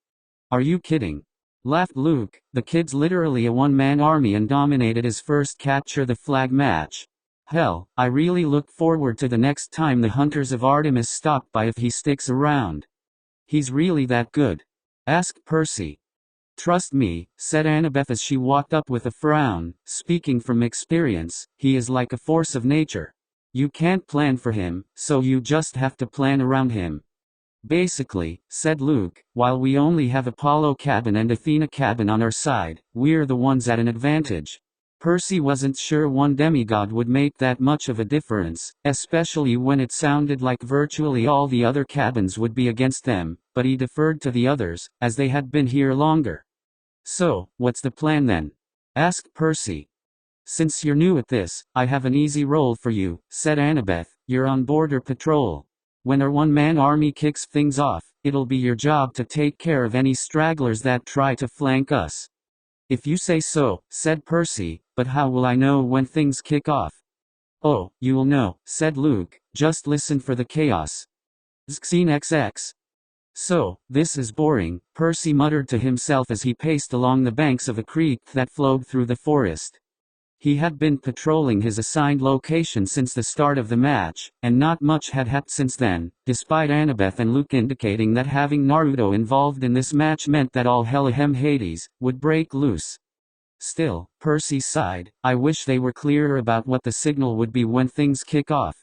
Are you kidding? Laughed Luke. The kid's literally a one-man army and dominated his first Capture the Flag match. Hell, I really look forward to the next time the Hunters of Artemis stop by if he sticks around. He's really that good? Asked Percy. Trust me, said Annabeth as she walked up with a frown. Speaking from experience, he is like a force of nature. You can't plan for him, so you just have to plan around him. Basically, said Luke, while we only have Apollo Cabin and Athena Cabin on our side, we're the ones at an advantage. Percy wasn't sure one demigod would make that much of a difference, especially when it sounded like virtually all the other cabins would be against them, but he deferred to the others, as they had been here longer. So, what's the plan then? Asked Percy. Since you're new at this, I have an easy role for you, said Annabeth. You're on border patrol. When our one-man army kicks things off, it'll be your job to take care of any stragglers that try to flank us. If you say so, said Percy, but how will I know when things kick off? Oh, you'll know, said Luke, just listen for the chaos. Scene XX. So, this is boring, Percy muttered to himself as he paced along the banks of a creek that flowed through the forest. He had been patrolling his assigned location since the start of the match, and not much had happened since then, despite Annabeth and Luke indicating that having Naruto involved in this match meant that all hell Hades would break loose. Still, Percy sighed. I wish they were clearer about what the signal would be when things kick off.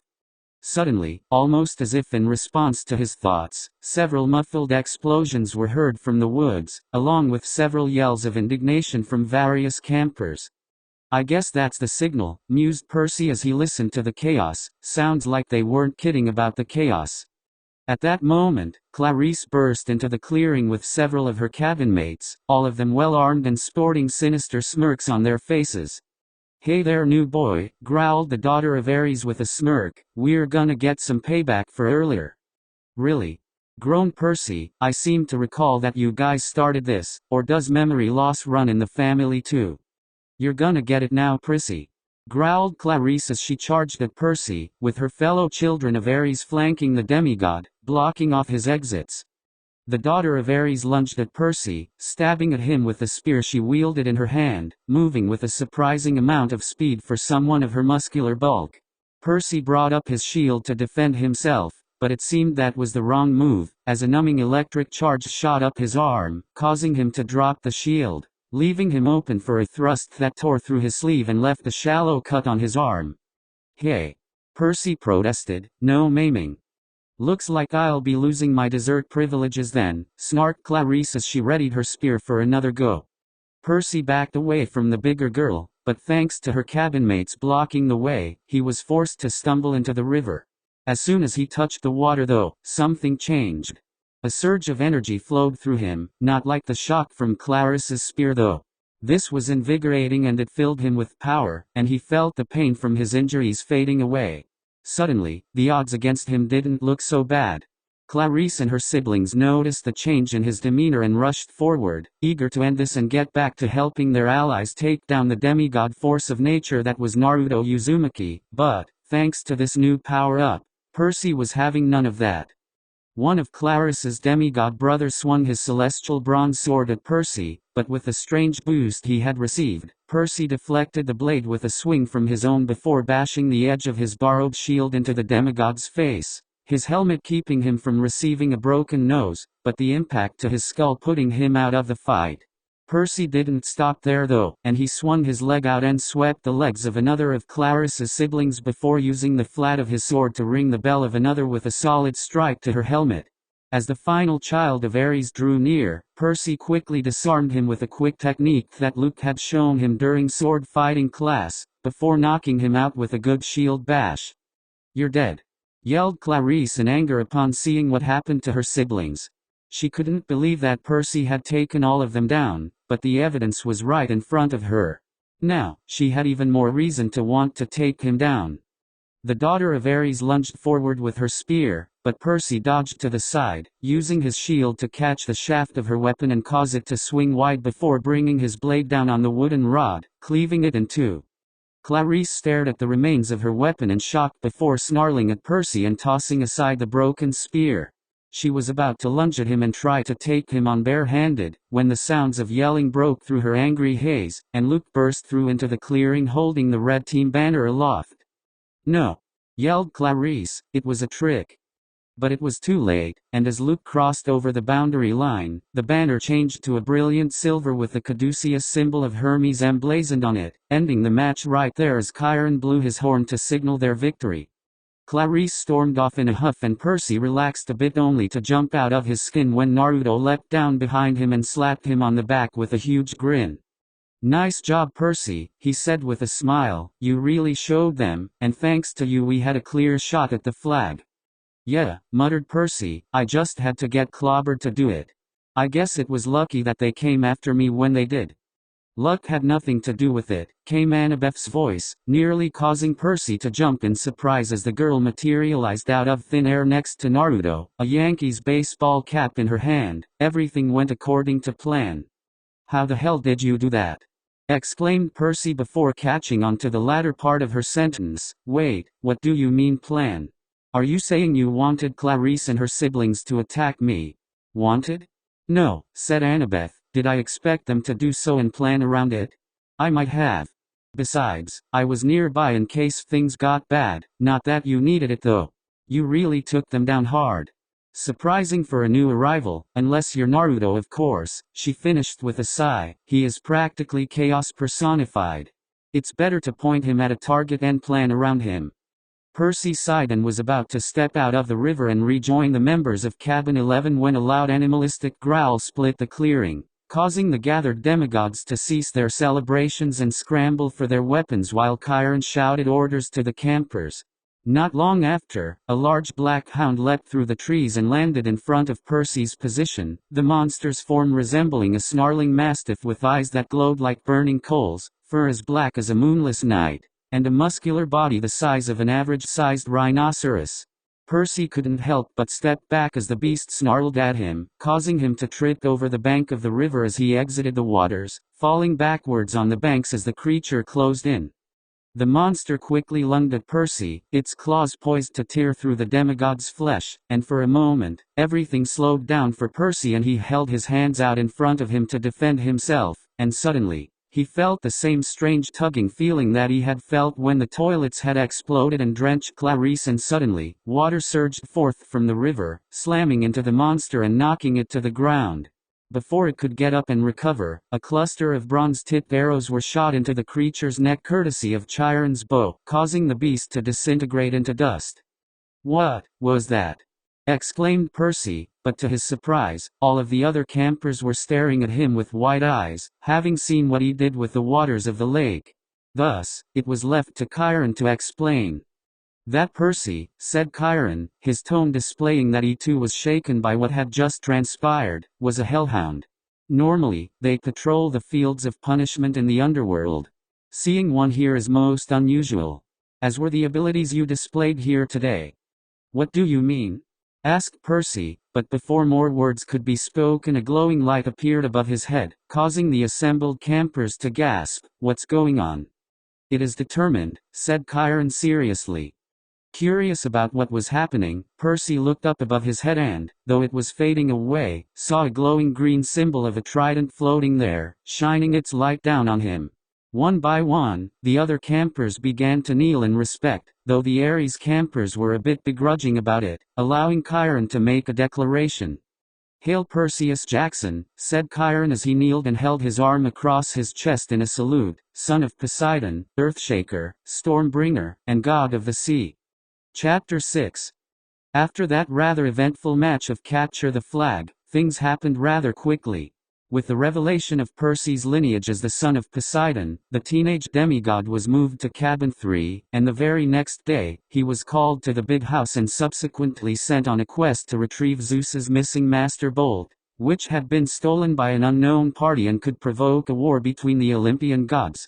Suddenly, almost as if in response to his thoughts, several muffled explosions were heard from the woods, along with several yells of indignation from various campers. I guess that's the signal, mused Percy as he listened to the chaos. Sounds like they weren't kidding about the chaos. At that moment, Clarice burst into the clearing with several of her cabin mates, all of them well armed and sporting sinister smirks on their faces. Hey there, new boy, growled the daughter of Ares with a smirk. We're gonna get some payback for earlier. Really? Groaned Percy, I seem to recall that you guys started this, or does memory loss run in the family too? You're gonna get it now, Prissy. Growled Clarice as she charged at Percy, with her fellow children of Ares flanking the demigod, blocking off his exits. The daughter of Ares lunged at Percy, stabbing at him with the spear she wielded in her hand, moving with a surprising amount of speed for someone of her muscular bulk. Percy brought up his shield to defend himself, but it seemed that was the wrong move, as a numbing electric charge shot up his arm, causing him to drop the shield, leaving him open for a thrust that tore through his sleeve and left a shallow cut on his arm. Hey! Percy protested, no maiming. Looks like I'll be losing my dessert privileges then, snarked Clarice as she readied her spear for another go. Percy backed away from the bigger girl, but thanks to her cabin mates blocking the way, he was forced to stumble into the river. As soon as he touched the water though, something changed. A surge of energy flowed through him, not like the shock from Clarice's spear though. This was invigorating and it filled him with power, and he felt the pain from his injuries fading away. Suddenly, the odds against him didn't look so bad. Clarice and her siblings noticed the change in his demeanor and rushed forward, eager to end this and get back to helping their allies take down the demigod force of nature that was Naruto Uzumaki, but, thanks to this new power-up, Percy was having none of that. One of Clarice's demigod brothers swung his celestial bronze sword at Percy, but with the strange boost he had received, Percy deflected the blade with a swing from his own before bashing the edge of his borrowed shield into the demigod's face, his helmet keeping him from receiving a broken nose, but the impact to his skull putting him out of the fight. Percy didn't stop there though, and he swung his leg out and swept the legs of another of Clarice's siblings before using the flat of his sword to ring the bell of another with a solid strike to her helmet. As the final child of Ares drew near, Percy quickly disarmed him with a quick technique that Luke had shown him during sword fighting class, before knocking him out with a good shield bash. You're dead! Yelled Clarice in anger upon seeing what happened to her siblings. She couldn't believe that Percy had taken all of them down, but the evidence was right in front of her. Now, she had even more reason to want to take him down. The daughter of Ares lunged forward with her spear, but Percy dodged to the side, using his shield to catch the shaft of her weapon and cause it to swing wide before bringing his blade down on the wooden rod, cleaving it in two. Clarice stared at the remains of her weapon in shock before snarling at Percy and tossing aside the broken spear. She was about to lunge at him and try to take him on bare-handed, when the sounds of yelling broke through her angry haze, and Luke burst through into the clearing holding the red team banner aloft. No! Yelled Clarice, it was a trick. But it was too late, and as Luke crossed over the boundary line, the banner changed to a brilliant silver with the caduceus symbol of Hermes emblazoned on it, ending the match right there as Chiron blew his horn to signal their victory. Clarice stormed off in a huff and Percy relaxed a bit only to jump out of his skin when Naruto leapt down behind him and slapped him on the back with a huge grin. Nice job, Percy, he said with a smile, you really showed them, and thanks to you we had a clear shot at the flag. Yeah, muttered Percy, I just had to get clobbered to do it. I guess it was lucky that they came after me when they did. Luck had nothing to do with it, came Annabeth's voice, nearly causing Percy to jump in surprise as the girl materialized out of thin air next to Naruto, a Yankees baseball cap in her hand. Everything went according to plan. How the hell did you do that? Exclaimed Percy before catching on to the latter part of her sentence. Wait, what do you mean plan? Are you saying you wanted Clarice and her siblings to attack me? Wanted? No, said Annabeth. Did I expect them to do so and plan around it? I might have. Besides, I was nearby in case things got bad, not that you needed it though. You really took them down hard. Surprising for a new arrival, unless you're Naruto of course, she finished with a sigh. He is practically chaos personified. It's better to point him at a target and plan around him. Percy sighed and was about to step out of the river and rejoin the members of Cabin 11 when a loud animalistic growl split the clearing, causing the gathered demigods to cease their celebrations and scramble for their weapons while Chiron shouted orders to the campers. Not long after, a large black hound leapt through the trees and landed in front of Percy's position, the monster's form resembling a snarling mastiff with eyes that glowed like burning coals, fur as black as a moonless night, and a muscular body the size of an average-sized rhinoceros. Percy couldn't help but step back as the beast snarled at him, causing him to trip over the bank of the river as he exited the waters, falling backwards on the banks as the creature closed in. The monster quickly lunged at Percy, its claws poised to tear through the demigod's flesh, and for a moment, everything slowed down for Percy and he held his hands out in front of him to defend himself, and suddenly, he felt the same strange tugging feeling that he had felt when the toilets had exploded and drenched Clarice, and suddenly, water surged forth from the river, slamming into the monster and knocking it to the ground. Before it could get up and recover, a cluster of bronze-tipped arrows were shot into the creature's neck courtesy of Chiron's bow, causing the beast to disintegrate into dust. "What was that?" exclaimed Percy, but to his surprise, all of the other campers were staring at him with wide eyes, having seen what he did with the waters of the lake. Thus, it was left to Chiron to explain. "That Percy," said Chiron, his tone displaying that he too was shaken by what had just transpired, "was a hellhound. Normally, they patrol the fields of punishment in the underworld. Seeing one here is most unusual. As were the abilities you displayed here today." "What do you mean?" asked Percy, but before more words could be spoken a glowing light appeared above his head, causing the assembled campers to gasp. "What's going on?" "It is determined," said Chiron seriously. Curious about what was happening, Percy looked up above his head and, though it was fading away, saw a glowing green symbol of a trident floating there, shining its light down on him. One by one, the other campers began to kneel in respect, though the Ares campers were a bit begrudging about it, allowing Chiron to make a declaration. "Hail Perseus Jackson," said Chiron as he kneeled and held his arm across his chest in a salute, "son of Poseidon, Earthshaker, Stormbringer, and god of the sea." Chapter 6. After that rather eventful match of Capture the Flag, things happened rather quickly. With the revelation of Percy's lineage as the son of Poseidon, the teenage demigod was moved to Cabin 3, and the very next day, he was called to the big house and subsequently sent on a quest to retrieve Zeus's missing master bolt, which had been stolen by an unknown party and could provoke a war between the Olympian gods.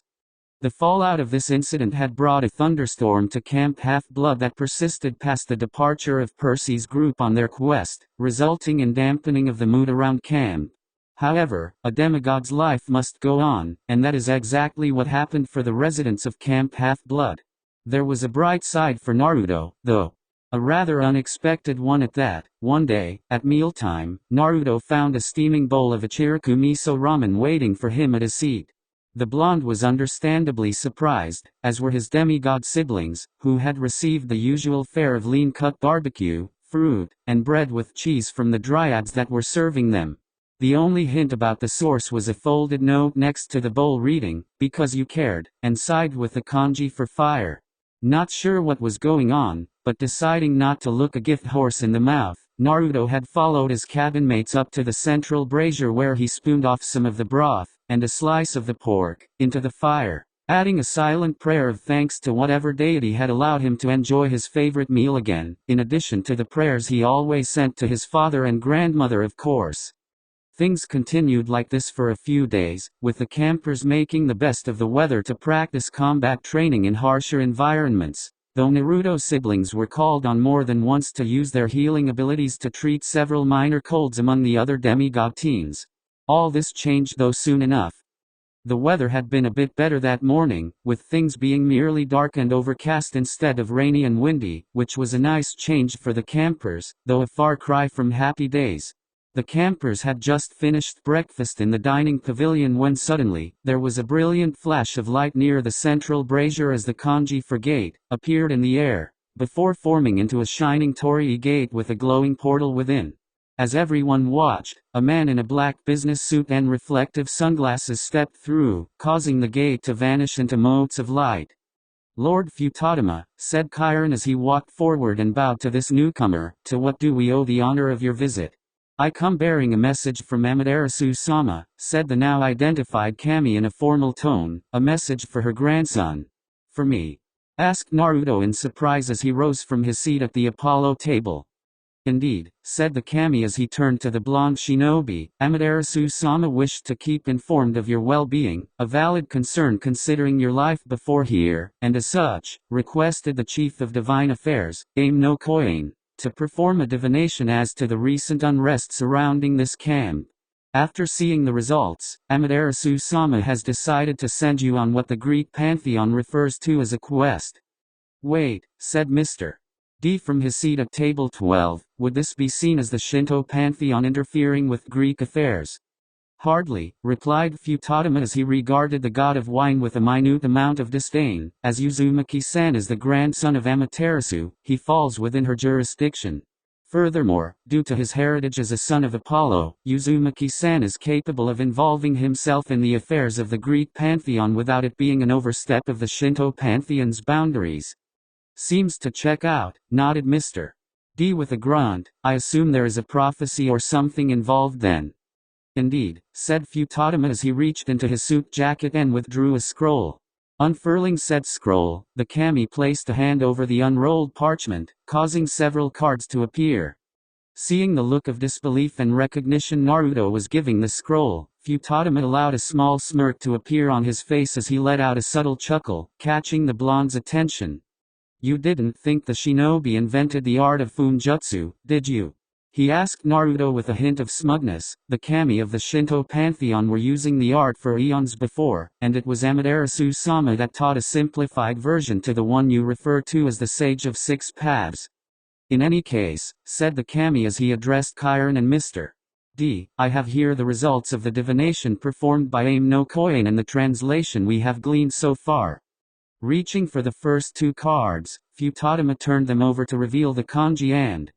The fallout of this incident had brought a thunderstorm to Camp Half-Blood that persisted past the departure of Percy's group on their quest, resulting in dampening of the mood around camp. However, a demigod's life must go on, and that is exactly what happened for the residents of Camp Half-Blood. There was a bright side for Naruto, though. A rather unexpected one at that. One day, at mealtime, Naruto found a steaming bowl of Ichiraku miso ramen waiting for him at his seat. The blonde was understandably surprised, as were his demigod siblings, who had received the usual fare of lean-cut barbecue, fruit, and bread with cheese from the dryads that were serving them. The only hint about the source was a folded note next to the bowl reading, "Because you cared," and signed with the kanji for fire. Not sure what was going on, but deciding not to look a gift horse in the mouth, Naruto had followed his cabin mates up to the central brazier where he spooned off some of the broth, and a slice of the pork, into the fire, adding a silent prayer of thanks to whatever deity had allowed him to enjoy his favorite meal again, in addition to the prayers he always sent to his father and grandmother of course. Things continued like this for a few days, with the campers making the best of the weather to practice combat training in harsher environments, though Naruto's siblings were called on more than once to use their healing abilities to treat several minor colds among the other demigod teens. All this changed though soon enough. The weather had been a bit better that morning, with things being merely dark and overcast instead of rainy and windy, which was a nice change for the campers, though a far cry from happy days. The campers had just finished breakfast in the dining pavilion when suddenly, there was a brilliant flash of light near the central brazier as the kanji for gate appeared in the air, before forming into a shining torii gate with a glowing portal within. As everyone watched, a man in a black business suit and reflective sunglasses stepped through, causing the gate to vanish into motes of light. "Lord Futadama," said Chiron as he walked forward and bowed to this newcomer, "to what do we owe the honor of your visit?" "I come bearing a message from Amaterasu-sama," said the now identified Kami in a formal tone, "a message for her grandson." "For me?" asked Naruto in surprise as he rose from his seat at the Apollo table. "Indeed," said the Kami as he turned to the blonde shinobi, "Amaterasu-sama wished to keep informed of your well-being, a valid concern considering your life before here, and as such, requested the Chief of Divine Affairs, Aim no Koin, to perform a divination as to the recent unrest surrounding this camp. After seeing the results, Amaterasu-sama has decided to send you on what the Greek pantheon refers to as a quest. Wait, said Mr. D from his seat at table 12, would this be seen as the Shinto pantheon interfering with Greek affairs? Hardly, replied Futadama as he regarded the god of wine with a minute amount of disdain. As Uzumaki-san is the grandson of Amaterasu, he falls within her jurisdiction. Furthermore, due to his heritage as a son of Apollo, Uzumaki-san is capable of involving himself in the affairs of the Greek pantheon without it being an overstep of the Shinto pantheon's boundaries. Seems to check out, nodded Mr. D with a grunt. I assume there is a prophecy or something involved then. Indeed, said Futadama as he reached into his suit jacket and withdrew a scroll. Unfurling said scroll, the kami placed a hand over the unrolled parchment, causing several cards to appear. Seeing the look of disbelief and recognition Naruto was giving the scroll, Futadama allowed a small smirk to appear on his face as he let out a subtle chuckle, catching the blonde's attention. You didn't think the shinobi invented the art of funjutsu, did you? He asked Naruto with a hint of smugness. The kami of the Shinto pantheon were using the art for eons before, and it was Amaterasu-sama that taught a simplified version to the one you refer to as the Sage of Six Paths. In any case, said the kami as he addressed Chiron and Mr. D, I have here the results of the divination performed by Aim no Koen and the translation we have gleaned so far. Reaching for the first two cards, Futadama turned them over to reveal the kanji and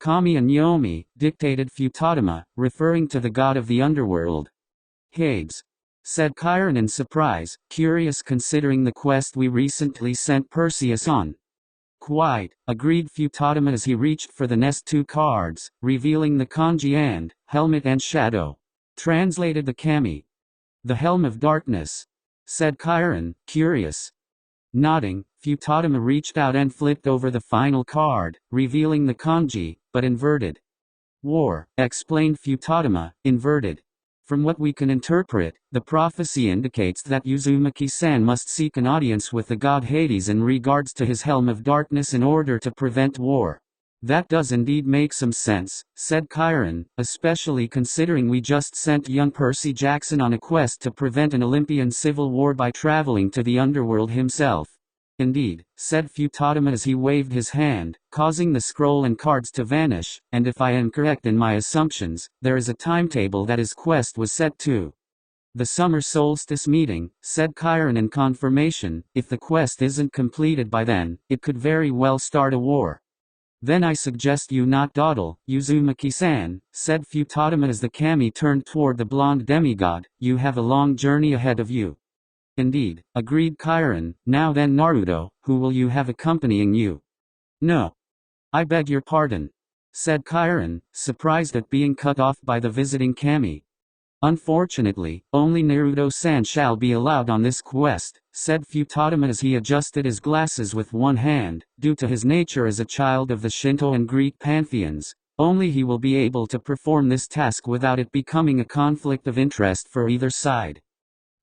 Kami and Yomi, dictated Futadama, referring to the god of the underworld. Hades, said Chiron in surprise, curious considering the quest we recently sent Perseus on. Quite, agreed Futadama as he reached for the next two cards, revealing the kanji and helmet and shadow. Translated the kami. The helm of darkness, said Chiron, curious. Nodding, Futadama reached out and flipped over the final card, revealing the kanji, but inverted. War, explained Futadama, inverted. From what we can interpret, the prophecy indicates that Uzumaki-san must seek an audience with the god Hades in regards to his helm of darkness in order to prevent war. That does indeed make some sense, said Chiron, especially considering we just sent young Percy Jackson on a quest to prevent an Olympian civil war by traveling to the underworld himself. Indeed, said Futadama as he waved his hand, causing the scroll and cards to vanish, and if I am correct in my assumptions, there is a timetable that his quest was set to. The summer solstice meeting, said Chiron in confirmation. If the quest isn't completed by then, it could very well start a war. Then I suggest you not dawdle, Uzumaki-san, said Futadama as the kami turned toward the blonde demigod. You have a long journey ahead of you. Indeed, agreed Chiron. Now then Naruto, who will you have accompanying you? No. I beg your pardon, said Chiron, surprised at being cut off by the visiting kami. Unfortunately, only Naruto-san shall be allowed on this quest, said Futadama as he adjusted his glasses with one hand. Due to his nature as a child of the Shinto and Greek pantheons, only he will be able to perform this task without it becoming a conflict of interest for either side.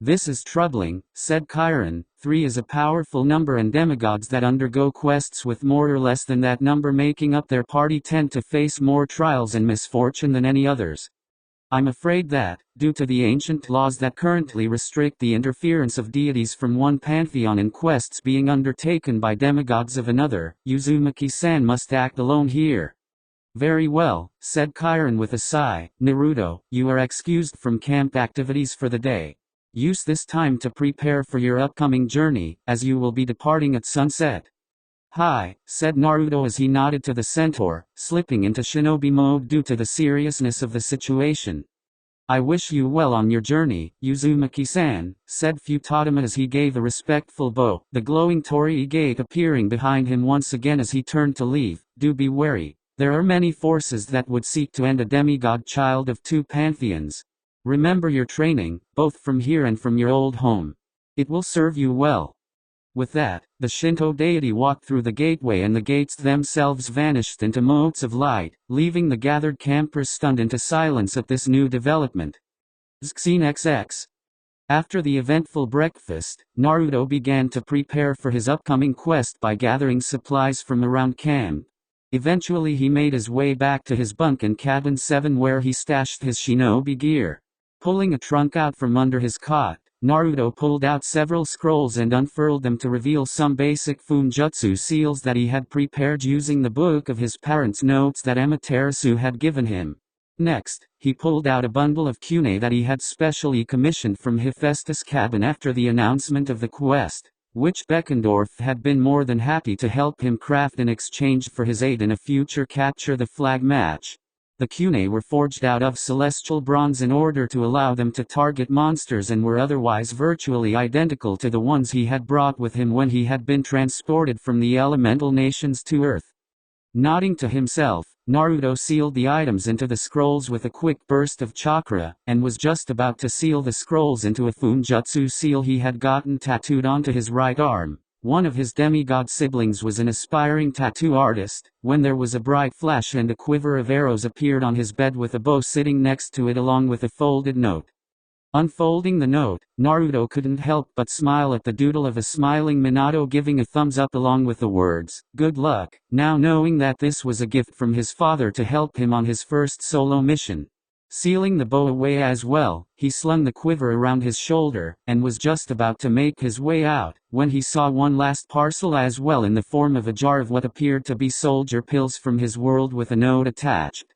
This is troubling, said Chiron. 3 is a powerful number and demigods that undergo quests with more or less than that number making up their party tend to face more trials and misfortune than any others. I'm afraid that, due to the ancient laws that currently restrict the interference of deities from one pantheon in quests being undertaken by demigods of another, Uzumaki-san must act alone here. Very well, said Chiron with a sigh. Naruto, you are excused from camp activities for the day. Use this time to prepare for your upcoming journey, as you will be departing at sunset. Hi, said Naruto as he nodded to the centaur, slipping into shinobi mode due to the seriousness of the situation. I wish you well on your journey, Uzumaki-san, said Futadama as he gave a respectful bow, the glowing torii gate appearing behind him once again as he turned to leave. Do be wary. There are many forces that would seek to end a demigod child of two pantheons. Remember your training, both from here and from your old home. It will serve you well. With that, the Shinto deity walked through the gateway and the gates themselves vanished into motes of light, leaving the gathered campers stunned into silence at this new development. Scene XX. After the eventful breakfast, Naruto began to prepare for his upcoming quest by gathering supplies from around camp. Eventually he made his way back to his bunk in cabin 7 where he stashed his shinobi gear. Pulling a trunk out from under his cot, Naruto pulled out several scrolls and unfurled them to reveal some basic funjutsu seals that he had prepared using the book of his parents' notes that Amaterasu had given him. Next, he pulled out a bundle of kune that he had specially commissioned from Hephaestus' cabin after the announcement of the quest, which Beckendorf had been more than happy to help him craft in exchange for his aid in a future capture the flag match. The kune were forged out of celestial bronze in order to allow them to target monsters and were otherwise virtually identical to the ones he had brought with him when he had been transported from the elemental nations to Earth. Nodding to himself, Naruto sealed the items into the scrolls with a quick burst of chakra, and was just about to seal the scrolls into a funjutsu seal he had gotten tattooed onto his right arm. One of his demigod siblings was an aspiring tattoo artist, when there was a bright flash and a quiver of arrows appeared on his bed with a bow sitting next to it along with a folded note. Unfolding the note, Naruto couldn't help but smile at the doodle of a smiling Minato giving a thumbs up along with the words, "Good luck," now knowing that this was a gift from his father to help him on his first solo mission. Sealing the bow away as well, he slung the quiver around his shoulder, and was just about to make his way out, when he saw one last parcel as well in the form of a jar of what appeared to be soldier pills from his world with a note attached.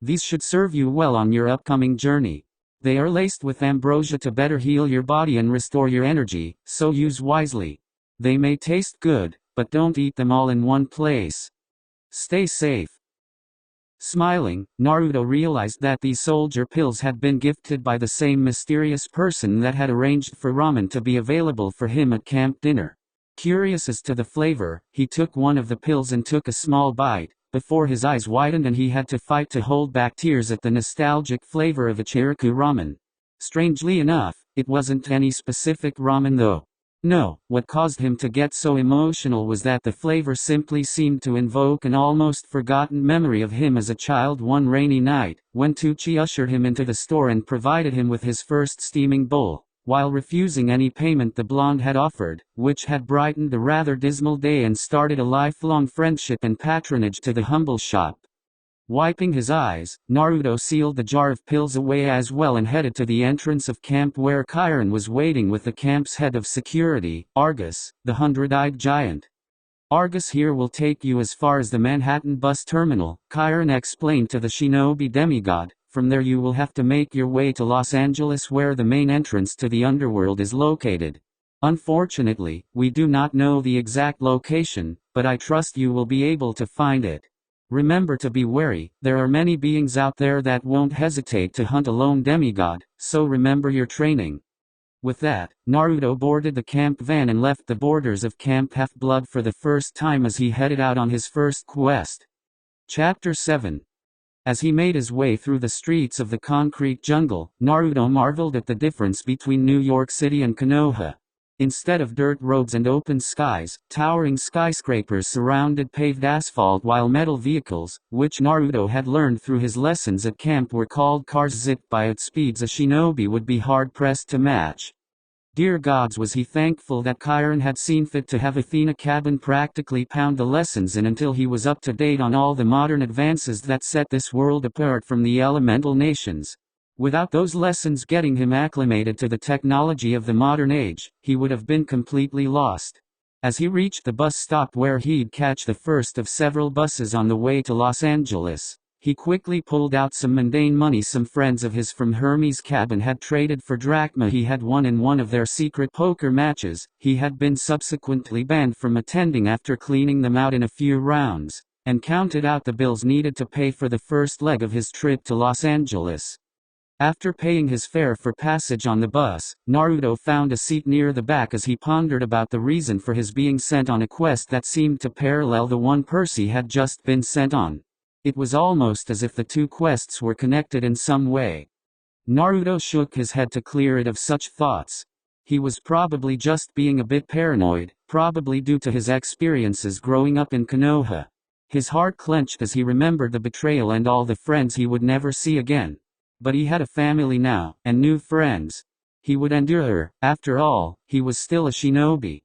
"These should serve you well on your upcoming journey. They are laced with ambrosia to better heal your body and restore your energy, so use wisely. They may taste good, but don't eat them all in one place. Stay safe." Smiling, Naruto realized that these soldier pills had been gifted by the same mysterious person that had arranged for ramen to be available for him at camp dinner. Curious as to the flavor, he took one of the pills and took a small bite, before his eyes widened and he had to fight to hold back tears at the nostalgic flavor of Ichiraku ramen. Strangely enough, it wasn't any specific ramen though. No, what caused him to get so emotional was that the flavor simply seemed to invoke an almost forgotten memory of him as a child one rainy night, when Tucci ushered him into the store and provided him with his first steaming bowl, while refusing any payment the blonde had offered, which had brightened a rather dismal day and started a lifelong friendship and patronage to the humble shop. Wiping his eyes, Naruto sealed the jar of pills away as well and headed to the entrance of camp where Chiron was waiting with the camp's head of security, Argus, the hundred-eyed giant. "Argus here will take you as far as the Manhattan bus terminal," Chiron explained to the shinobi demigod. "From there you will have to make your way to Los Angeles where the main entrance to the underworld is located. Unfortunately, we do not know the exact location, but I trust you will be able to find it. Remember to be wary, there are many beings out there that won't hesitate to hunt a lone demigod, so remember your training." With that, Naruto boarded the camp van and left the borders of Camp Half-Blood for the first time as he headed out on his first quest. Chapter 7. As he made his way through the streets of the concrete jungle, Naruto marveled at the difference between New York City and Konoha. Instead of dirt roads and open skies, towering skyscrapers surrounded paved asphalt while metal vehicles, which Naruto had learned through his lessons at camp were called cars, zipped by at speeds a shinobi would be hard-pressed to match. Dear gods, was he thankful that Chiron had seen fit to have Athena Cabin practically pound the lessons in until he was up to date on all the modern advances that set this world apart from the elemental nations. Without those lessons getting him acclimated to the technology of the modern age, he would have been completely lost. As he reached the bus stop where he'd catch the first of several buses on the way to Los Angeles, he quickly pulled out some mundane money some friends of his from Hermes' cabin had traded for drachma he had won in one of their secret poker matches. He had been subsequently banned from attending after cleaning them out in a few rounds, and counted out the bills needed to pay for the first leg of his trip to Los Angeles. After paying his fare for passage on the bus, Naruto found a seat near the back as he pondered about the reason for his being sent on a quest that seemed to parallel the one Percy had just been sent on. It was almost as if the two quests were connected in some way. Naruto shook his head to clear it of such thoughts. He was probably just being a bit paranoid, probably due to his experiences growing up in Konoha. His heart clenched as he remembered the betrayal and all the friends he would never see again. But he had a family now, and new friends. He would endure. After all, he was still a shinobi.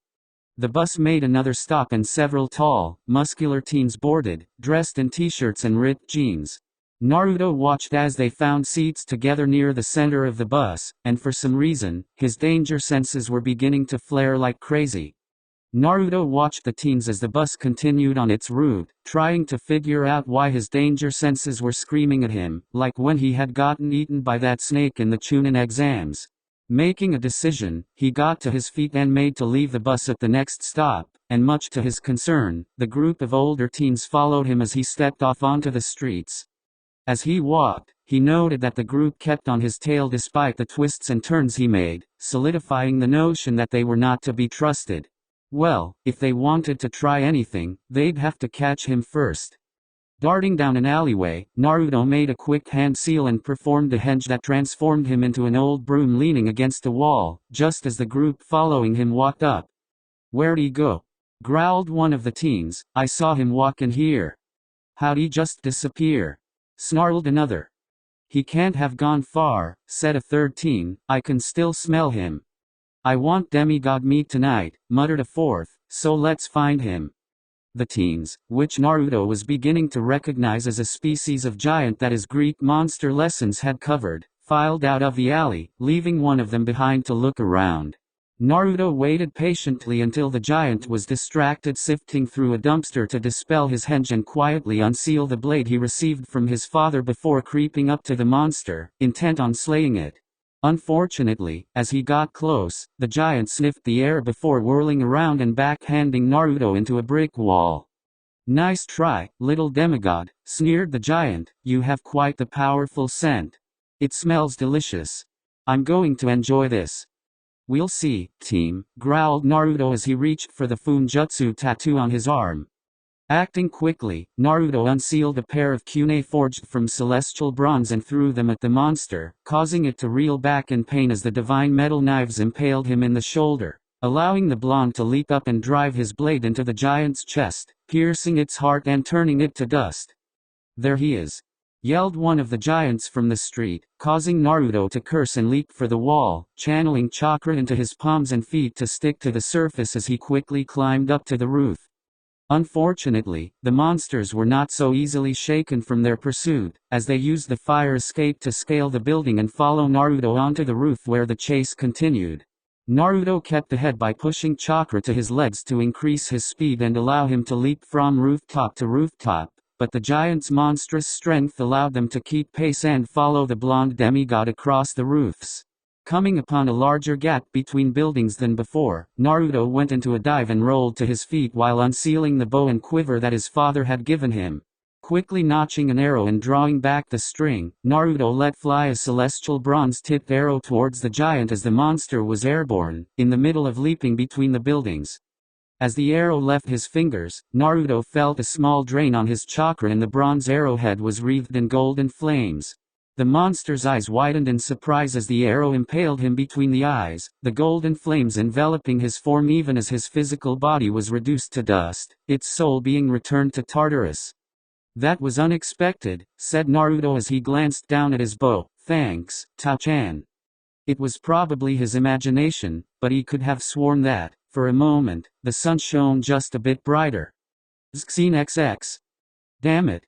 The bus made another stop and several tall, muscular teens boarded, dressed in t-shirts and ripped jeans. Naruto watched as they found seats together near the center of the bus, and for some reason, his danger senses were beginning to flare like crazy. Naruto watched the teens as the bus continued on its route, trying to figure out why his danger senses were screaming at him, like when he had gotten eaten by that snake in the Chunin exams. Making a decision, he got to his feet and made to leave the bus at the next stop, and much to his concern, the group of older teens followed him as he stepped off onto the streets. As he walked, he noted that the group kept on his tail despite the twists and turns he made, solidifying the notion that they were not to be trusted. Well, if they wanted to try anything, they'd have to catch him first. Darting down an alleyway, Naruto made a quick hand seal and performed a henge that transformed him into an old broom leaning against a wall, just as the group following him walked up. "Where'd he go?" growled one of the teens. "I saw him walk in here." "How'd he just disappear?" snarled another. "He can't have gone far," said a third teen. "I can still smell him." "I want demigod meat tonight," muttered a fourth, "so let's find him." The teens, which Naruto was beginning to recognize as a species of giant that his Greek monster lessons had covered, filed out of the alley, leaving one of them behind to look around. Naruto waited patiently until the giant was distracted sifting through a dumpster to dispel his henge and quietly unseal the blade he received from his father before creeping up to the monster, intent on slaying it. Unfortunately, as he got close, the giant sniffed the air before whirling around and backhanding Naruto into a brick wall. "Nice try, little demigod," sneered the giant, "you have quite the powerful scent. It smells delicious. I'm going to enjoy this." "We'll see, team," growled Naruto as he reached for the Funjutsu tattoo on his arm. Acting quickly, Naruto unsealed a pair of kunai forged from celestial bronze and threw them at the monster, causing it to reel back in pain as the divine metal knives impaled him in the shoulder, allowing the blonde to leap up and drive his blade into the giant's chest, piercing its heart and turning it to dust. "There he is!" yelled one of the giants from the street, causing Naruto to curse and leap for the wall, channeling chakra into his palms and feet to stick to the surface as he quickly climbed up to the roof. Unfortunately, the monsters were not so easily shaken from their pursuit, as they used the fire escape to scale the building and follow Naruto onto the roof where the chase continued. Naruto kept ahead by pushing chakra to his legs to increase his speed and allow him to leap from rooftop to rooftop, but the giant's monstrous strength allowed them to keep pace and follow the blonde demigod across the roofs. Coming upon a larger gap between buildings than before, Naruto went into a dive and rolled to his feet while unsealing the bow and quiver that his father had given him. Quickly notching an arrow and drawing back the string, Naruto let fly a celestial bronze-tipped arrow towards the giant as the monster was airborne, in the middle of leaping between the buildings. As the arrow left his fingers, Naruto felt a small drain on his chakra and the bronze arrowhead was wreathed in golden flames. The monster's eyes widened in surprise as the arrow impaled him between the eyes, the golden flames enveloping his form even as his physical body was reduced to dust, its soul being returned to Tartarus. "That was unexpected," said Naruto as he glanced down at his bow. "Thanks, Tao-chan." It was probably his imagination, but he could have sworn that, for a moment, the sun shone just a bit brighter. Xen XX. Damn it,